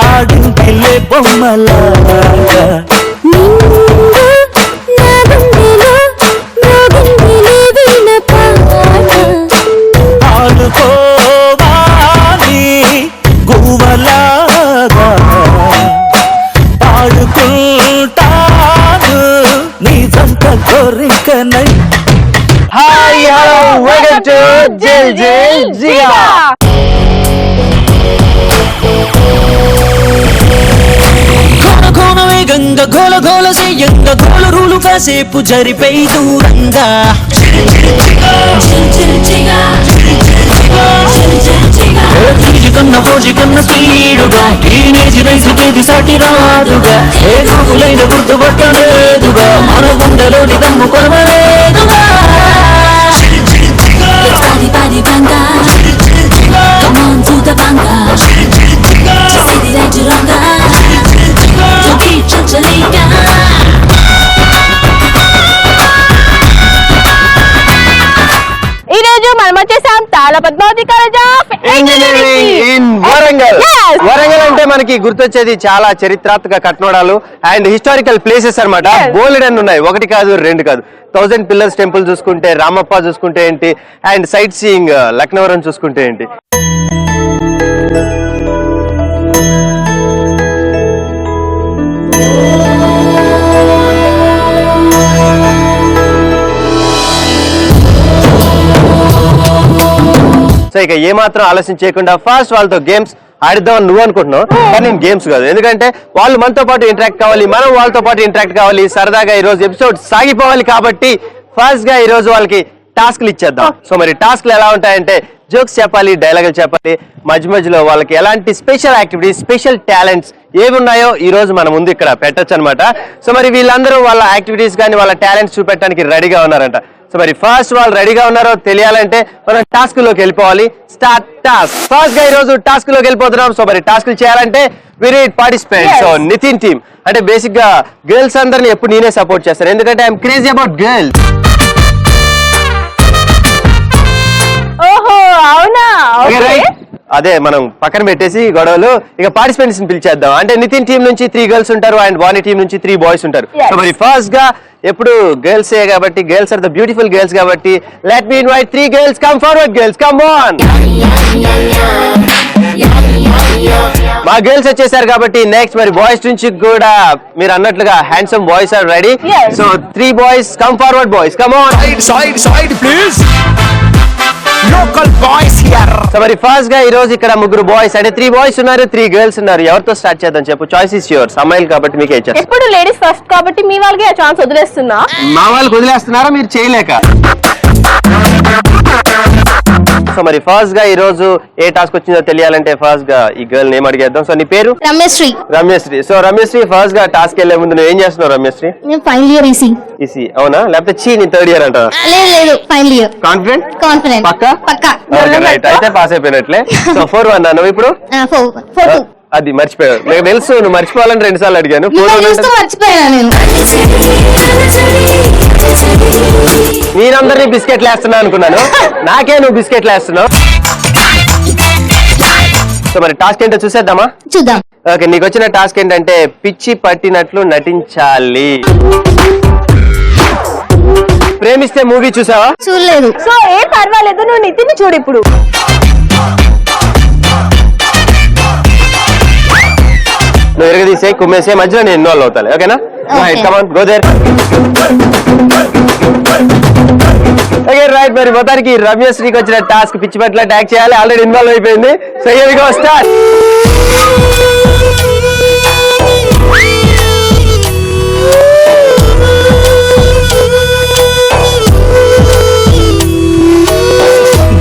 ఆడిందిలే బొమ్మలాగా ఆడుకోవాలి గువ్వలాగా పాడుకుంటాను నీ జంట కోరికనై. హాయ్ హలో వెల్కమ్ టు జిల్ జిల్ జిగా. వేగంగా గోల గోల చెయ్యంగా గోల రూలు కాసేపు జరిపై దూరంగా కన్నా ఫోజి కన్నా స్పీడుగా టీనేజ్ రైసుకేది సాటి రాదుగా ఏ కాకులైన గుర్తుపట్టలేదుగా మన గుండెలోని దమ్ము కొనలేదుగా. ఈ రోజు మనం వచ్చేసాం Tala Padmavathi college of engineering in Warangal. Warangal అంటే మనకి గుర్తొచ్చేది చాలా చరిత్రాత్మక కట్టడాలు అండ్ హిస్టారికల్ ప్లేసెస్ అన్నమాట. బోల్డ్ అని ఉన్నాయి, ఒకటి కాదు రెండు కాదు. 1000 పిల్లర్స్ టెంపుల్ చూసుకుంటే, రామప్ప చూసుకుంటే ఏంటి, అండ్ సైట్ సీయింగ్ లక్నవరం చూసుకుంటే ఏంటి. సో ఇక ఏమాత్రం ఆలస్యం చేయకుండా ఫాస్ట్ వాళ్ళతో గేమ్స్ ఆడిద్దామని నువ్వు అనుకుంటున్నావు, కానీ నేను గేమ్స్ కాదు. ఎందుకంటే వాళ్ళు మనతో పాటు ఇంటరాక్ట్ కావాలి, మనం వాళ్ళతో పాటు ఇంటరాక్ట్ కావాలి, సరదాగా ఈ రోజు ఎపిసోడ్ సాగిపోవాలి. కాబట్టి ఫాస్ట్ గా ఈ రోజు వాళ్ళకి టాస్క్లు ఇచ్చేద్దాం. సో మరి టాస్క్లు ఎలా ఉంటాయంటే జోక్స్ చెప్పాలి, డైలాగులు చెప్పాలి, మధ్య మధ్యలో వాళ్ళకి ఎలాంటి స్పెషల్ యాక్టివిటీస్, స్పెషల్ టాలెంట్స్ ఏమి ఉన్నాయో ఈ రోజు మన ముందు ఇక్కడ పెట్టచ్చు అనమాట. సో మరి వీళ్ళందరూ వాళ్ళ యాక్టివిటీస్ కానీ వాళ్ళ టాలెంట్స్ చూపెట్టడానికి రెడీగా ఉన్నారంట. సో మరి ఫస్ట్ వాళ్ళు రెడీగా ఉన్నారో తెలియాలంటే మనం టాస్క్ లోకి వెళ్ళిపోవాలి. Start task. ఫస్ట్ గా ఈ రోజు టాస్క్ లోకి వెళ్ళిపోతున్నాం. సో మరి టాస్క్లు చేయాలంటే we need participates. So Nithin team అంటే బేసిక్ గా గర్ల్స్ అందరిని ఎప్పుడు నేనే సపోర్ట్ చేస్తాను, ఎందుకంటే ఐఎమ్ క్రేజీ అబౌట్ గర్ల్స్. ఓహో అవునా, అదే మనం పక్కన పెట్టేసి గొడవలు, ఇక పార్టిసిపెంట్స్ పిలిచేద్దాం. అంటే నితిన్ టీం నుంచి 3 గర్ల్స్ ఉంటారు అండ్ వాణి టీం నుంచి 3 బాయ్స్ ఉంటారు. సో మరి ఫస్ట్ గా ఎప్పుడు గర్ల్స్ కాబట్టి, girls are the beautiful girls కాబట్టి let me invite 3 girls. Come forward girls, come on. మా గర్ల్స్ వచ్చేసారు కాబట్టి నెక్స్ట్ మరి బాయ్స్ నుంచి కూడా మీరు అన్నట్లుగా handsome boys are ready. So 3 boys come forward boys, come on. Side please. Local boys here. So మరి ఫస్ట్ గా ఈ రోజు ఇక్కడ 3 బాయ్స్ అంటే 3 బాయ్స్ ఉన్నారు, 3 గర్ల్స్ ఉన్నారు. ఎవరితో స్టార్ట్ చేద్దాం చెప్పు, చాయిస్ ఇస్ యువర్స్. అమ్మాయిలు కాబట్టి మీకే ఇచ్చేస్తాను. ఎప్పుడు లేడీస్ ఫస్ట్ కాబట్టి మీ వాళ్ళకి ఆ ఛాన్స్ వదిలేస్తున్నా. మా వాళ్ళకి వదిలేస్తున్నారా మీరు చేయలేక? సో మరి ఫస్ట్ గా ఈ రోజు ఏ టాస్క్ వచ్చిందో తెలియాలంటే ఫస్ట్ గా ఈ గర్ల్ నేమ్ అడిగేద్దాం. సో నీ పేరు? రమ్యశ్రీ. రమ్యశ్రీ. సో రమ్యశ్రీ ఫస్ట్ గా టాస్క్ వెళ్లే ముందు నువ్వు ఏం చేస్తున్నావు రమ్యశ్రీ? నేను ఫైనల్ ఇయర్ ఈసీ. ఈసీ అవునా, లేకపోతే నీ 3rd ఇయర్ అంటావా? లేదు ఫైనల్ ఇయర్. కాన్ఫిడెంట్? కాన్ఫిడెంట్. పక్కా? రైట్, అయితే పాస్ అయిపోయినట్లే. సో 4-1 నువ్వు ఇప్పుడు? 4-2. అది మర్చిపోయావు, నాకు తెలుసు నువ్వు మర్చిపోవాలని 2 సార్లు అడిగాను. మర్చిపోయా నేను. మీరందరినీ బిస్కెట్లు వేస్తున్నా అనుకున్నాను, నాకే నువ్వు బిస్కెట్లు వేస్తున్నావు. సో మరి టాస్క్ ఏంటో చూసేద్దామా? చూద్దాం. ఓకే, నీకు వచ్చిన టాస్క్ ఏంటంటే పిచ్చి పట్టినట్లు నటించాలి. ప్రేమిస్తే మూవీ చూసావా? చూడలేదు. సో ఏం పర్వాలేదు, నువ్వు నితిన్ చూడు ఇప్పుడు. నువ్వు ఎరగదీసే కుమ్మేసే మధ్యలో నేను ఇన్వాల్వ్ అవుతాను, ఓకేనా? Come on, go there. Okay right, మరి మొత్తానికి రమ్యశ్రీకి వచ్చిన టాస్క్ పిచ్చి పట్ల ట్యాక్ చేయాలి. ఆల్రెడీ ఇన్వాల్వ్ అయిపోయింది. So here we go, start.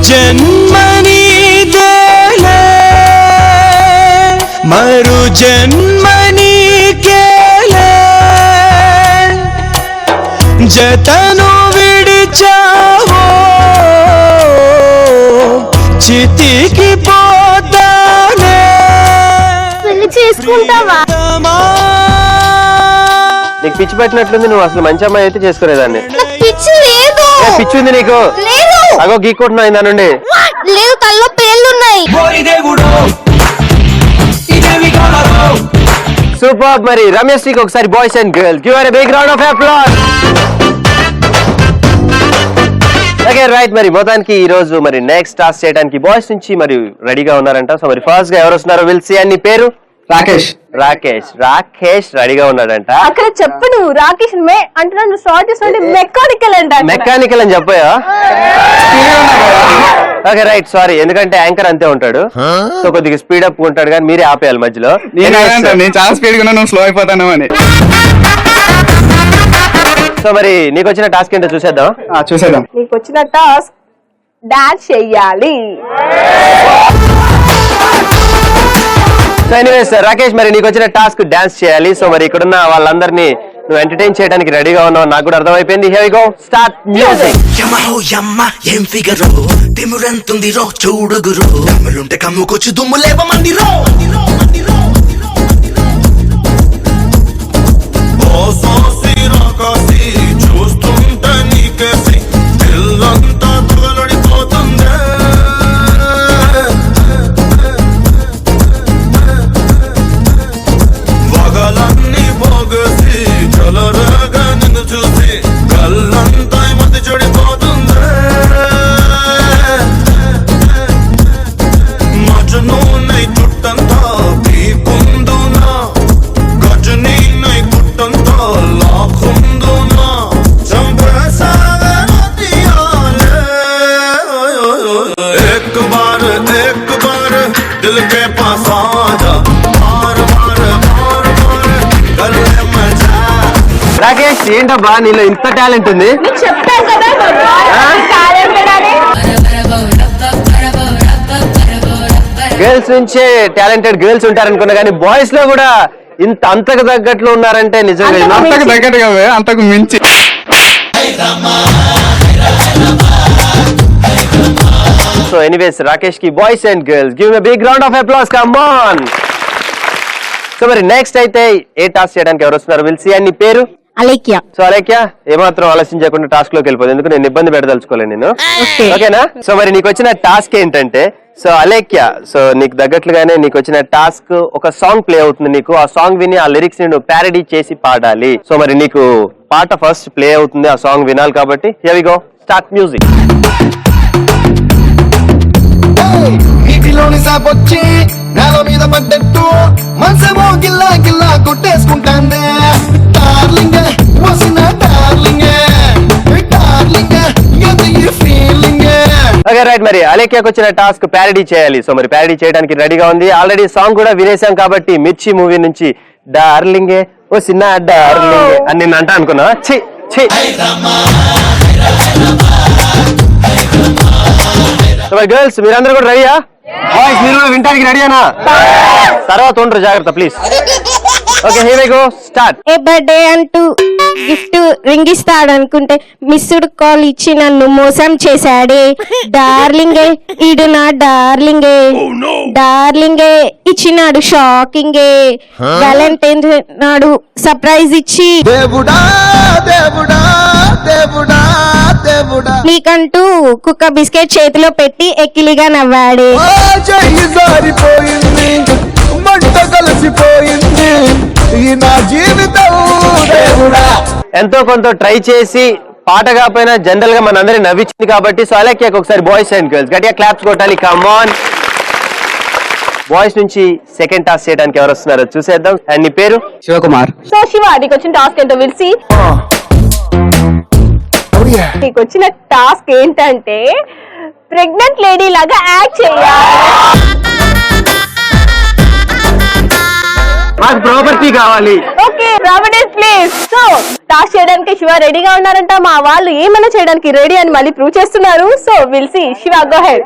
జన్మని దేలే మరు జన్మని కేలే జతను విడిచావో చితికి పోతానే. పెళ్లి చేసుకుంటావా? నీకు పిచ్చి పెట్టినట్లుంది, నువ్వు అసలు మంచి అమ్మాయి అయితే చేసుకునేదాన్ని. పిచ్చి లేదు. పిచ్చి ఉంది నీకు? అగో గీక్కుంటున్నావు ఇందా నుండి. లేదు, తల్లో పేర్లున్నాయి. సూపర్. మరి రమ్యశ్రీకి ఒకసారి boys and girls give a big round of applause. Okay right. మరి మొత్తానికి ఈ రోజు మరి నెక్స్ట్ టాస్క్ చేయడానికి బాయ్స్ నుంచి మరి రెడీగా ఉన్నారంట. సో మరి ఫస్ట్ గా ఎవరు వస్తున్నారో విల్ సీ. అని పేరు రాకేష్. రాకేష్. రాకేష్ రెడీగా ఉన్నాడంట. అక్కడ చెప్పు నువ్వు రాకేష్ మే అంటున్నా, నువ్వు స్టార్ట్ చేస్తుంటే మెకానికల్ అంట. మెకానికల్ అని చెప్పాయా? Okay right. సారీ, ఎందుకంటే యాంకర్ అంతే ఉంటాడు, సో కొద్దిగా స్పీడ్ అప్ ఉంటాడు, కానీ మీరే ఆపేయాలి మధ్యలో. నేను చాలా స్పీడ్ గా నువ్వు స్లో అయిపోతాను అని. సో మరి నీకు వచ్చిన టాస్క్ ఏంటో చూసేద్దాం. చూసేద్దాం. నీకు వచ్చిన టాస్క్ డాన్స్ చెయ్యాలి. సో ఎనీవేస్ రాకేష్, మరి నీకు వచ్చిన టాస్క్ డాన్స్ చేయాలి. సో మరి ఇక్కడున్న వాళ్ళందరినీ నువ్వు ఎంటర్టైన్ చేయడానికి రెడీగా ఉన్నావు, నాకు కూడా అర్థమైపోయింది. Here we go, start music. యమహో యమ్మ ఏం ఫిగరో, తిమురెంతుంది రో చూడుగురు, దమ్ములుంటే కమ్ముకొచ్చు దుమ్ము లేవమంది రో. చూస్తుంటే నీకేసి ఇల్లంతా తగలడిపోతుంది. వగలన్నీ పోగేసి చలరగా నిన్ను చూసి కళ్ళంతా మతి చెడిపోతుంది. మజను నై చుట్టంతా పీకుందునా, గజనీ నై గుట్టంతా లాకుందునా, చంపేసాగను తీయాలే. एक बार दिल के पास आजा, बार बार बार बार कर ले मजा. రాకేష్ ఏంటబ్బా నీలో ఇంత టాలెంట్ ఉంది? నీకు చెప్తాను కదా టాలెంటెడ్ అని. గర్ల్స్ నుంచే టాలెంటెడ్ గర్ల్స్ ఉంటారనుకున్నా, కానీ బాయ్స్ లో కూడా ఇంత అంతకు తగ్గట్లు ఉన్నారంటే నిజంగా అంతకు దగ్గరగా అంతకు మించి. సో ఎనీవేస్ రాకేష్ కి boys and girls give a big round of applause. Come on. So మరి నెక్స్ట్ అయితే ఏ టాస్క్ చేయడానికి ఎవరు వస్తున్నారు విల్ సీ. అని పేరు అలేఖ్య. సో అలేఖ్య ఏమాత్రం ఆలోచించకుండా టాస్క్ లోకి వెళ్ళిపోతుంది, ఎందుకు నేను ఇబ్బంది పెడదలుచుకోలేను నేను. ఓకేనా? సో మరి నీకు వచ్చిన టాస్క్ ఏంటంటే, సో అలేఖ్య, సో నీకు తగ్గట్లుగానే నీకు వచ్చిన టాస్క్ ఒక సాంగ్ ప్లే అవుతుంది. నీకు ఆ సాంగ్ విని ఆ లిరిక్స్ ని నువ్వు ప్యారడీ చేసి పాడాలి. సో మరి నీకు పాట ఫస్ట్ ప్లే అవుతుంది, ఆ సాంగ్ వినాలి కాబట్టి here we go, start music. నీటిలోని సాపొచ్చి నేల మీద పడ్డట్టు మనసేమో గిల్లా గిల్లా కొట్టేసుకుంటాందే. డార్లింగ్ వసిన డార్లింగ్ డార్లింగ్ ఎంత ఈ ఫీలింగ్. Okay right. మరి అలేఖ్యకు వచ్చిన టాస్క్ ప్యారడీ చేయాలి. సో మరి ప్యారడీ చేయడానికి రెడీగా ఉంది. ఆల్రెడీ సాంగ్ కూడా వినేసాం కాబట్టి మిర్చి మూవీ నుంచి డార్లింగే ఓ చిన్న డార్లింగే అని నేను అంటా అనుకున్నా. ఛీ ఛీ. సో మరి గర్ల్స్ మీరందరూ కూడా రెడీయా? బాయ్స్ మీరు కూడా వినడానికి రెడీయానా? తర్వాత ఉండరు, జాగ్రత్త please. Okay here we go, start. ఏ బర్త్డే అంటూ గిఫ్ట్ రింగ్ ఇస్తాడు అనుకుంటే మిస్డ్ కాల్ ఇచ్చి నన్ను మోసం చేశాడే. డార్లింగే ఇడు నా డార్లింగే, డార్లింగే ఇచ్చినాడు షాకింగే. వ్యాలంటైన్స్ నాడు సర్ప్రైజ్ ఇచ్చి దేవుడా దేవుడా దేవుడా దేవుడా నీకంటూ కుక్క బిస్కెట్ చేతిలో పెట్టి ఎక్కిలిగా నవ్వాడే. చెయ్యి జారిపోయింది, మంట కలిసిపోయింది ఈ నా జీవితం దేవుడా. ఎంతో కొంత ట్రై చేసి పాట కాకపోయినా జనరల్ గా మన అందరి నవ్వించింది కాబట్టి, సో అలేఖ్యకు ఒకసారి బాయ్స్ అండ్ గర్ల్స్ గట్టిగా క్లాప్స్ కొట్టాలి. Come on. బాయ్స్ నుంచి సెకండ్ టాస్క్ చేయడానికి ఎవరు వస్తున్నారో చూసేద్దాం. అండ్ నీ పేరు? శివకుమార్. సో శివ, నీకు వచ్చిన టాస్క్ ఏంటో విల్ సీ. నీకు వచ్చిన టాస్క్ ఏంటంటే ప్రెగ్నెంట్ లేడీ లాగా యాక్ట్ చేయాలి. మాకు ప్రాపర్టీ కావాలి. Okay property please. So task చేయడానికి శివ రెడీగా ఉన్నారంట. మా వాళ్ళు ఏమైనా చేయడానికి రెడీ అని మళ్ళీ ప్రూవ్ చేస్తున్నారు. So will see. Shiva go ahead.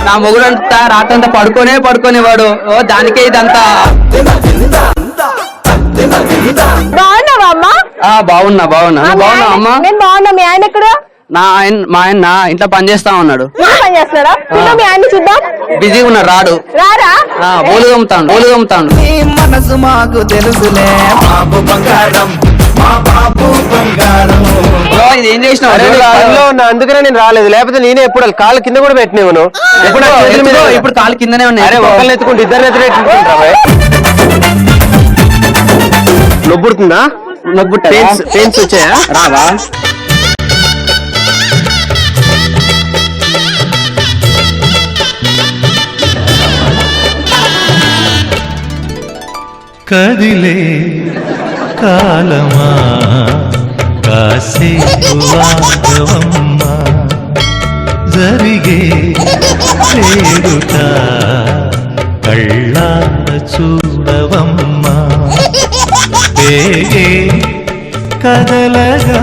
నా మొగుడంతా రాత్రంతా పడుకునేవాడు. దానికే ఇదంతా. బాగున్నావా అమ్మా? బాగున్నా. బాగున్నా అమ్మా? నేను బాగున్నా. మీ ఆయన ఎక్కడ? మా ఆయన ఇంట్లో పని చేస్తా ఉన్నాడు. పని చేస్తున్నారా? మీ ఆయన్ని చూద్దాం. బిజీగా ఉన్నాడు, రాడు. రారా? బోలు గమ్ముతాడు. నీ మనసు మాకు తెలుసులే బాబు బంగారం, మా బాబు బంగారం. బ్రో ఇది ఏం చేసినావు? అరే నేను పనిలో ఉన్నా, అందుకనే నేను రాలేదు. లేకపోతే నేనే ఎప్పుడు కాళ్ళ కింద కూడా పెట్టినవు. ఎప్పుడు నా చేతుల మీద ఇప్పుడు కాలు కిందనే ఉన్నాయి. అరే ఒకళ్ళని ఎత్తుకుంటే ఇద్దరు ఎత్తుకుంటావా? నొప్పుడుతుందా? పెయిన్స్ వచ్చాయా? రావా? కదిలే కాలమా కాసేపు ఆగవమ్మా జరిగే వేడుక కళ్ళార చూడవమ్మా పేగే కదలగా.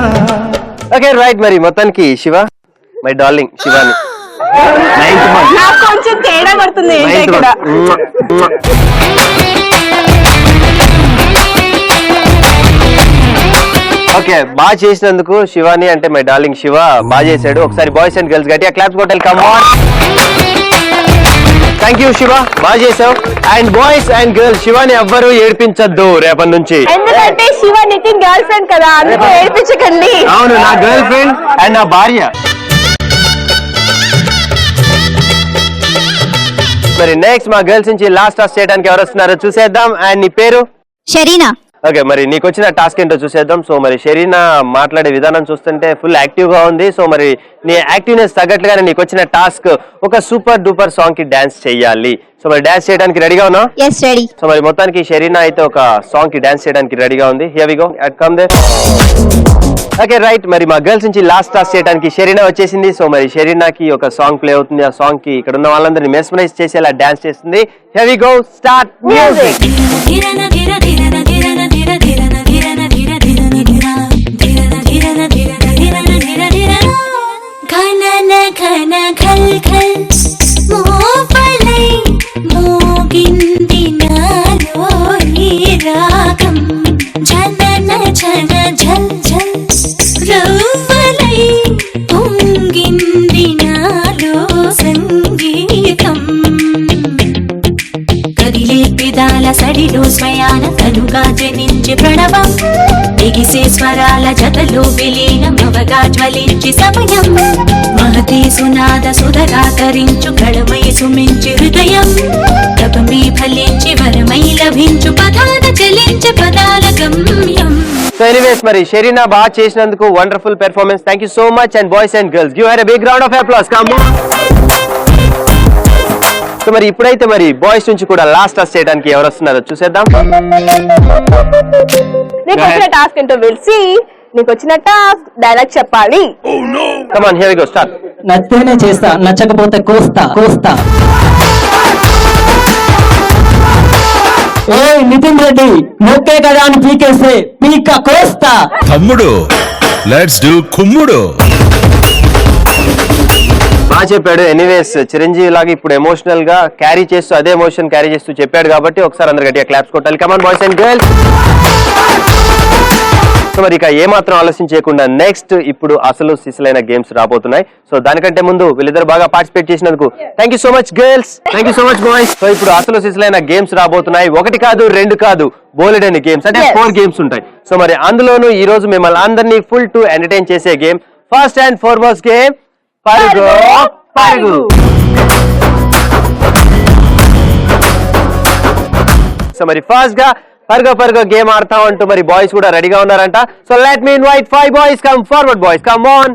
Okay right. మరి మొత్తానికి Shiva my darling Shivani 9th month. నాకు కొంచెం తేడా పడుతుంది ఏంటి ఇక్కడ. ఓకే బాగా చేసినందుకు శివాని అంటే మై డార్లింగ్ శివ బాగా చేశాడు. ఒకసారి బాయ్స్ అండ్ గర్ల్స్ గట్టిగా క్లాప్స్ కొట్టాలి. Come on. Thank you Shiva, బాగా చేసావు. And boys and girls Shivani ఎవ్వరూ ఏడిపించద్దు రేపటి నుంచి. ఎందుకంటే శివ నితిన్ గర్ల్ ఫ్రెండ్ కదా, అందుకే ఏడిపించకండి. అవును, నా గర్ల్ ఫ్రెండ్ అండ్ నా భార్య. మరి నెక్స్ట్ మా గర్ల్స్ నుంచి లాస్ట్ టాస్క్ చేయడానికి ఎవరు వస్తున్నారో చూసేద్దాం. అండ్ నీ పేరు? షరీనా. ఓకే, మరి నీకు వచ్చిన టాస్క్ ఏంటో చూసేద్దాం. సో మరి షరీనా మాట్లాడే విధానం చూస్తుంటే ఫుల్ యాక్టివ్ గా ఉంది. సో మరి నీ యాక్టివ్నెస్ తగ్గట్లుగానే నీకు వచ్చిన టాస్క్ ఒక సూపర్ డూపర్ సాంగ్ కి డాన్స్ చేయాలి. సో మరి డాన్స్ చేయడానికి రెడీగా ఉన్నావు? yes ready. సో మరి మొత్తానికి షరీనా అయితే ఒక సాంగ్ కి డాన్స్ చేయడానికి రెడీగా ఉంది. Here we go, come there. Okay right. మరి మా గర్ల్స్ నుంచి లాస్ట్ టాస్క్ చేయడానికి షరీనా వచ్చేసింది. సో మరి షరీనాకి ఒక సాంగ్ ప్లే అవుతుంది. ఆ సాంగ్ కి ఇక్కడ ఉన్న వాళ్ళందరినీ మెస్మరైజ్ చేసేలా డాన్స్ చేస్తుంది. Here we go, start music. సడిలో స్వయాన తనుగా జనించి ప్రణవం ఎగిసే స్వరాల జతలో విలీనమవగా జ్వలించి సమయం మహతి సునాద సుధగా తరించు గళమై సుమించి హృదయం తపమే ఫలించి వరమై లభించు పదాన చలించి పదాల గమ్యం. సో ఎనీవేస్ మరి షరీనా బాగా చేసినందుకు wonderful performance. Thank you so much. And boys and girls give her a big round of applause. Come on. So మరి ఇప్పుడైతే మరి బాయ్స్ నుంచి కూడా లాస్ట్ టాస్క్ చేయడానికి ఎవరు వస్తున్నారో చూసేద్దాం. నీకు వచ్చిన టాస్క్ ఏంటో తెలిసి నీకు వచ్చిన టాస్క్ డైలాగ్ చెప్పాలి. Come on, here we go, start. నచ్చితేనే చేస్తా, నచ్చకపోతే కోస్తా కోస్తా. ఏ నితిన్ రెడ్డి నొక్కే కదా అని పీకేస్తే పీక కోస్తా. తమ్ముడు లెట్స్ డూ కుమ్ముడు. బాగా చెప్పాడు. ఎనీవేస్ చిరంజీవి లాగా ఇప్పుడు ఎమోషనల్ గా క్యారీ చేస్తూ అదే ఎమోషన్ క్యారీ చేస్తూ చెప్పాడు కాబట్టి ఒకసారి అందరు గట్టిగా క్లాప్స్ కొట్టాలి. Come on boys and girls. So మరి ఇక ఏమాత్రం ఆలోచన చేయకుండా నెక్స్ట్ ఇప్పుడు అసలు సిసలైన గేమ్స్ రాబోతున్నాయి. సో దానికంటే ముందు వీళ్ళిద్దరు బాగా పార్టిసిపేట్ చేసినందుకు thank you so much girls, thank you so much boys. So ఇప్పుడు అసలు సిసలైన గేమ్స్ రాబోతున్నాయి. 1 కాదు 2 కాదు బోలెడని గేమ్స్, అంటే 4 గేమ్స్ ఉంటాయి. సో మరి అందులోనూ ఈ రోజు మిమ్మల్ని అందరినీ ఫుల్ టు ఎంటర్టైన్ చేసే game first and foremost game పరుగు పరుగు. సో మరి ఫస్ట్ గా పరుగు పరుగు గేమ్ ఆడతాం అంటూ మరి బాయ్స్ కూడా రెడీగా ఉన్నారంట. So let me invite 5 boys. Come forward boys, come on.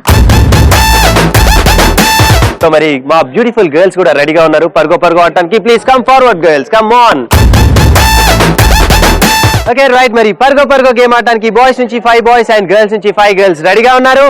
So మరి మా బ్యూటిఫుల్ గర్ల్స్ కూడా రెడీగా ఉన్నారు పరుగు పరుగు ఆడటానికి. Please come forward girls, come on. Okay right. మరి పరుగు పరుగు గేమ్ ఆడటానికి బాయ్స్ నుంచి 5 బాయ్స్ అండ్ గర్ల్స్ నుంచి 5 గర్ల్స్ రెడీగా ఉన్నారు.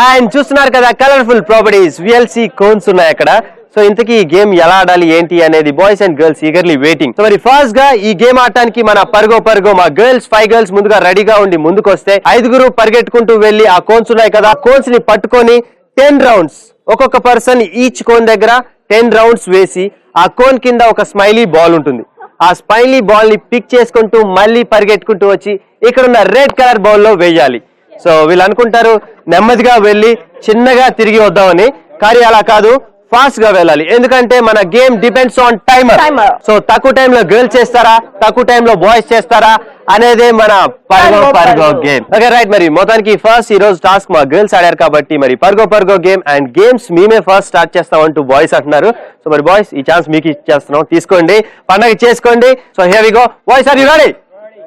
అండ్ చూస్తున్నారు కదా కలర్ఫుల్ ప్రాపర్టీస్ VLC కోన్స్ ఉన్నాయి అక్కడ. సో ఇంతకీ ఈ గేమ్ ఎలా ఆడాలి ఏంటి అనేది boys and girls eagerly waiting. So మరి ఫస్ట్ గా ఈ గేమ్ ఆడటానికి మన పరుగు మా గర్ల్స్ 5 గర్ల్స్ ముందుగా రెడీగా ఉండి ముందుకు వస్తే 5 పరిగెట్టుకుంటూ వెళ్లి ఆ కోన్స్ ఉన్నాయి కదా కోన్స్ ని పట్టుకొని 10 రౌండ్స్ ఒక్కొక్క పర్సన్ ఈచ్ కోన్ దగ్గర 10 రౌండ్స్ వేసి ఆ కోన్ కింద ఒక స్మైలీ బాల్ ఉంటుంది. ఆ స్మైలీ బాల్ ని పిక్ చేసుకుంటూ మళ్ళీ పరిగెట్టుకుంటూ వచ్చి ఇక్కడ ఉన్న రెడ్ కలర్ బాల్ లో వేయాలి. సో వీళ్ళు అనుకుంటారు నెమ్మదిగా వెళ్ళి చిన్నగా తిరిగి వద్దామని, కానీ అలా కాదు. ఫాస్ట్ గా వెళ్ళాలి, ఎందుకంటే మన game depends on timer. Timer. So తక్కువ టైంలో గర్ల్స్ చేస్తారా, తక్కువ టైంలో బాయ్స్ చేస్తారా అనేదే మన పర్గో గేమ్. ఓకే రైట్, మరి మొత్తానికి ఫస్ట్ ఈ రోజు టాస్క్ మా గర్ల్స్ ఆడారు కాబట్టి మరి పర్గో గేమ్ అండ్ గేమ్స్ మేమే ఫస్ట్ స్టార్ట్ చేస్తామంటూ బాయ్స్ అంటున్నారు. సో మరి బాయ్స్ ఈ ఛాన్స్ మీకు ఇచ్చేస్తున్నాం, తీసుకోండి, పండగ చేసుకోండి. So here we go boys, are you ready?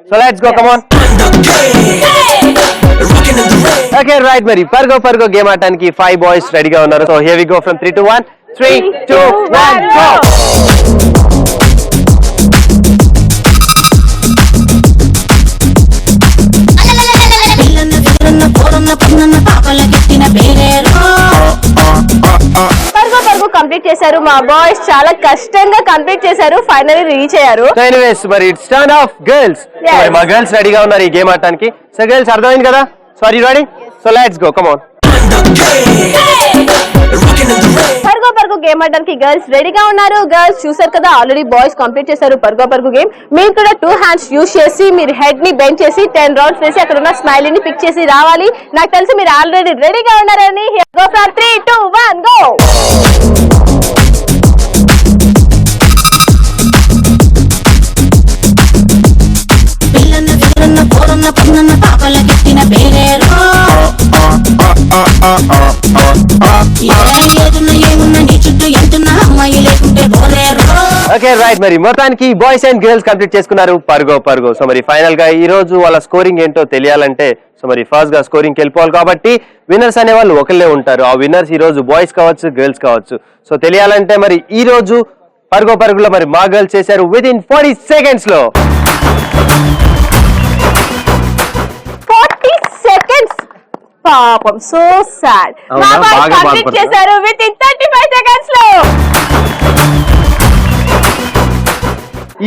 So let's go, come on. Okay right, మరి పర్గో గేమ్ ఆడటానికి 5 బాయ్స్ రెడీగా ఉన్నారు. So here we go from 3 to 1. 3, 2, 1 go. పరుగు కంప్లీట్ చేశారు మా బాయ్స్, చాలా కష్టంగా కంప్లీట్ చేశారు, ఫైనల్లీ రీచ్ అయ్యారు. సో ఎనీవేస్ మరి it's turn of girls. Yes. మా గర్ల్స్ రెడీగా ఉన్నారు ఈ గేమ్ ఆడటానికి. సో గర్ల్స్ అర్థమైంది కదా? So are you ready? So let's go, come on. పరుగు గేమ్ ఆడడానికి గర్ల్స్ రెడీగా ఉన్నారు. గర్ల్స్ చూసారు కదా, ఆల్రెడీ బాయ్స్ కంప్లీట్ చేశారు పరుగు గేమ్. మీరు కూడా 2 hands యూస్ చేసి మీరు హెడ్ ని బెండ్ చేసి 10 రౌండ్స్ వేసి అక్కడ ఉన్న స్మైలీ ని పిక్ చేసి రావాలి. నాకు తెలిసి మీరు ఆల్రెడీ రెడీగా ఉన్నారని. 3, 2, 1 గో. ఓకే రైట్, మరి మొత్తానికి బాయ్స్ అండ్ గర్ల్స్ కంప్లీట్ చేసుకున్నారు పరుగో. సో మరి ఫైనల్ గా ఈ రోజు వాళ్ళ స్కోరింగ్ ఏంటో తెలియాలంటే సో మరి ఫస్ట్ గా స్కోరింగ్ వెళ్ళిపోవాలి కాబట్టి విన్నర్స్ అనే వాళ్ళు ఒకళ్ళే ఉంటారు. ఆ విన్నర్స్ ఈ రోజు బాయ్స్ కావచ్చు, గర్ల్స్ కావచ్చు. సో తెలియాలంటే మరి ఈ రోజు పరుగులో మరి మా గర్ల్స్ చేశారు విత్ ఇన్ 40 seconds లో. 40 seconds పాపం, సో సాడ్. అవునా? మా బాయ్స్ బాగా కంప్లీట్ బాధపడతారు. చేశారు విత్ ఇన్ 35 seconds లో.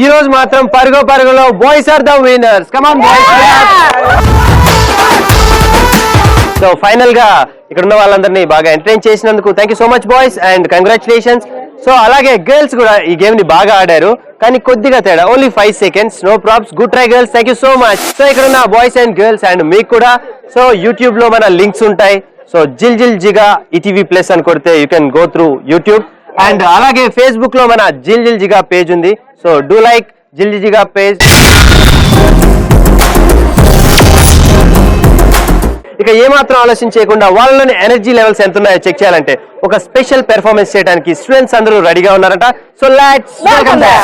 ఈ రోజు మాత్రం పరుగులో boys are the winners. Come on boys. So final గా ఇక్కడ ఉన్న వాళ్ళందరినీ బాగా ఎంటర్టైన్ చేసినందుకు thank you so much boys and congratulations. So అలాగే గర్ల్స్ కూడా ఈ గేమ్ ని బాగా ఆడారు, కానీ కొద్దిగా తేడా, only 5 seconds. No probs, good try girls, thank you so much. So ఇక్కడ ఉన్న బాయ్స్ అండ్ గర్ల్స్ అండ్ మీకు కూడా సో యూట్యూబ్ లో మన లింక్స్ ఉంటాయి. సో జిల్ జిగా ఈటీవీ ప్లస్ అని కొడితే you can go through YouTube. And అలాగే ఫేస్బుక్ లో మన జిల్ జిగా పేజ్ ఉంది. సో డూ లైక్ జిల్ జిగా పేజ్. ఇక ఏమాత్రం ఆలోచన చేయకుండా వాళ్ళలోని ఎనర్జీ లెవెల్స్ ఎంత ఉన్నాయో చెక్ చేయాలంటే ఒక స్పెషల్ పెర్ఫార్మెన్స్ చేయడానికి స్టూడెంట్స్ అందరూ రెడీగా ఉన్నారట. So let's welcome them.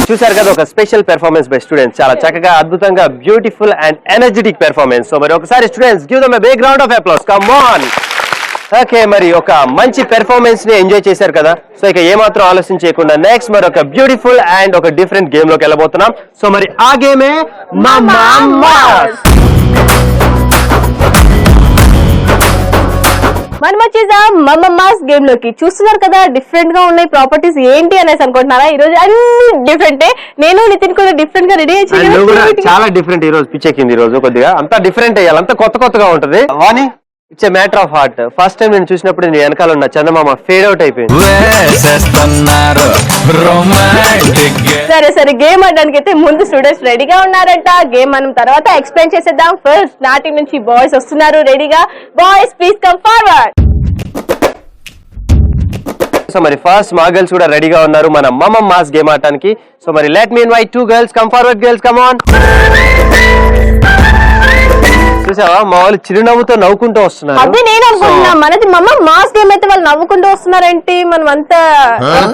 చూసారు కదా, ఒక స్పెషల్ పెర్ఫార్మెన్స్ బై స్టూడెంట్స్, చాలా చక్కగా అద్భుతంగా beautiful and energetic performance. So మరి ఒకసారి students give them a big round of applause, come on. Okay, మరి ఒక మంచి పెర్ఫార్మెన్స్ ని ఎంజాయ్ చేశారు కదా. సో ఇక ఏమాత్రం ఆలోచన చేయకుండా నెక్స్ట్ మరి ఒక బ్యూటిఫుల్ అండ్ ఒక డిఫరెంట్ గేమ్ లోకి వెళ్ళబోతున్నాం. సో మరి ఆ గేమే మనం వచ్చేసాం మమ్మమ్మాస్ గేమ్ లోకి. చూస్తున్నారు కదా, డిఫరెంట్ గా ఉన్నాయి ప్రాపర్టీస్ ఏంటి అనేసి అనుకుంటున్నారా? ఈ రోజు అన్ని డిఫరెంటే. నేను నితిన్ కూడా డిఫరెంట్ గా రెడీ అయ్యి చాలా డిఫరెంట్. ఈ రోజు పిచ్చెక్కింది, ఈ రోజు కొద్దిగా అంతా డిఫరెంట్ అయ్యాలి, అంతా కొత్తగా ఉంటది. Vani, it's a matter of heart. First time నేను చూసినప్పుడు నేను వెనకాల ఉన్న చందమామ ఫేడ్ అవుట్ అయిపోయింది. సరే గేమ్ ఆడడానికి అయితే ముందు స్టూడెంట్స్ రెడీగా ఉన్నారంట. గేమ్ మనం తర్వాత ఎక్స్ప్లెయిన్ చేసేద్దాం. ఫస్ట్ స్టార్టింగ్ నుంచి బాయ్స్ వస్తున్నారు రెడీగా. Boys please come forward. So మరి ఫస్ట్ మా గర్ల్స్ కూడా రెడీగా ఉన్నారు మన మమ్మమ్మాస్ గేమ్ ఆడటానికి. సో మరి let me invite 2 girls. Come forward girls, come on. చూసావా, మా వాళ్ళు చిరునవ్వుతో నవ్వుకుంటూ వస్తున్నారు. అదే నేను అనుకుంటున్నా, మనది మాస్ గేమ్ అయితే వాళ్ళు నవ్వుకుంటూ వస్తున్నారేంటి? మనం అంతా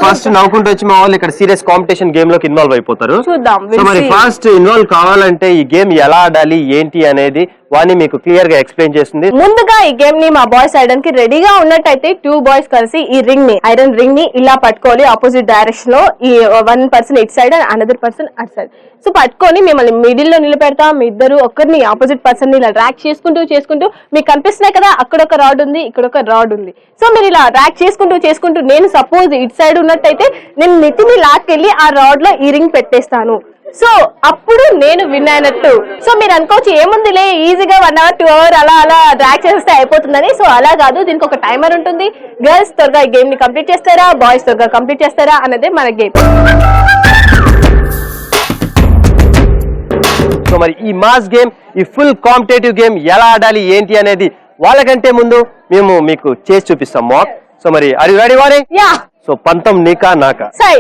ఫస్ట్ నవ్వుకుంటూ వచ్చి మా వాళ్ళు ఇక్కడ సీరియస్ కాంపిటీషన్ గేమ్ లోకి ఇన్వాల్వ్ అయిపోతారు. చూద్దాం. సో మరి ఫస్ట్ ఇన్వాల్వ్ కావాలంటే ఈ గేమ్ ఎలా ఆడాలి ఏంటి అనేది వాణి మీకు క్లియర్ గా ఎక్స్ప్లెయిన్ చేస్తుంది. ముందుగా ఈ గేమ్ ని మా బాయ్స్ ఆడడానికి రెడీగా ఉన్నట్టయితే 2 బాయ్స్ కలిసి ఈ రింగ్ ని ఐరన్ రింగ్ ని ఇలా పట్టుకోవాలి ఆపోజిట్ డైరెక్షన్ లో. ఈ 1 person it side and another person at side. So పట్టుకొని మిమ్మల్ని మిడిల్ లో నిలబెడతాం. మీ ఇద్దరు ఒకరిని ఆపోజిట్ పర్సన్ ని ఇలా ర్యాక్ చేసుకుంటూ మీకు కనిపిస్తున్నాయి కదా, అక్కడ ఒక రాడ్ ఉంది, ఇక్కడ ఒక రాడ్ ఉంది. సో మీరు ఇలా ర్యాక్ చేసుకుంటూ నేను సపోజ్ ఇట్ సైడ్ ఉన్నట్టయితే నేను నితిని లాక్కెళ్ళి ఆ రాడ్ లో ఈ రింగ్ పెట్టేస్తాను. సో అప్పుడు నేను విన్ అయినట్టు. సో మీరు అనుకోవచ్చు ఏముందిలే ఈజీగా 1 hour 2 hour అలా డ్రాక్ చేస్తే అయిపోతుందని. సో అలా కాదు, దీనికి ఒక టైమర్ ఉంటుంది. గర్ల్స్ త్వరగా ఈ గేమ్ ని కంప్లీట్ చేస్తారా, బాయ్స్ త్వరగా కంప్లీట్ చేస్తారా అన్నదే మన గేమ్. సో మరి ఈ మాస్ గేమ్, ఈ ఫుల్ కాంపిటేటివ్ గేమ్ ఎలా ఆడాలి ఏంటి అనేది వాళ్ళకంటే ముందు మేము మీకు చేసి చూపిస్తాం మాక్. సో మరి are you ready Vani? Yeah. So పంతం నీకా నాకా? సై.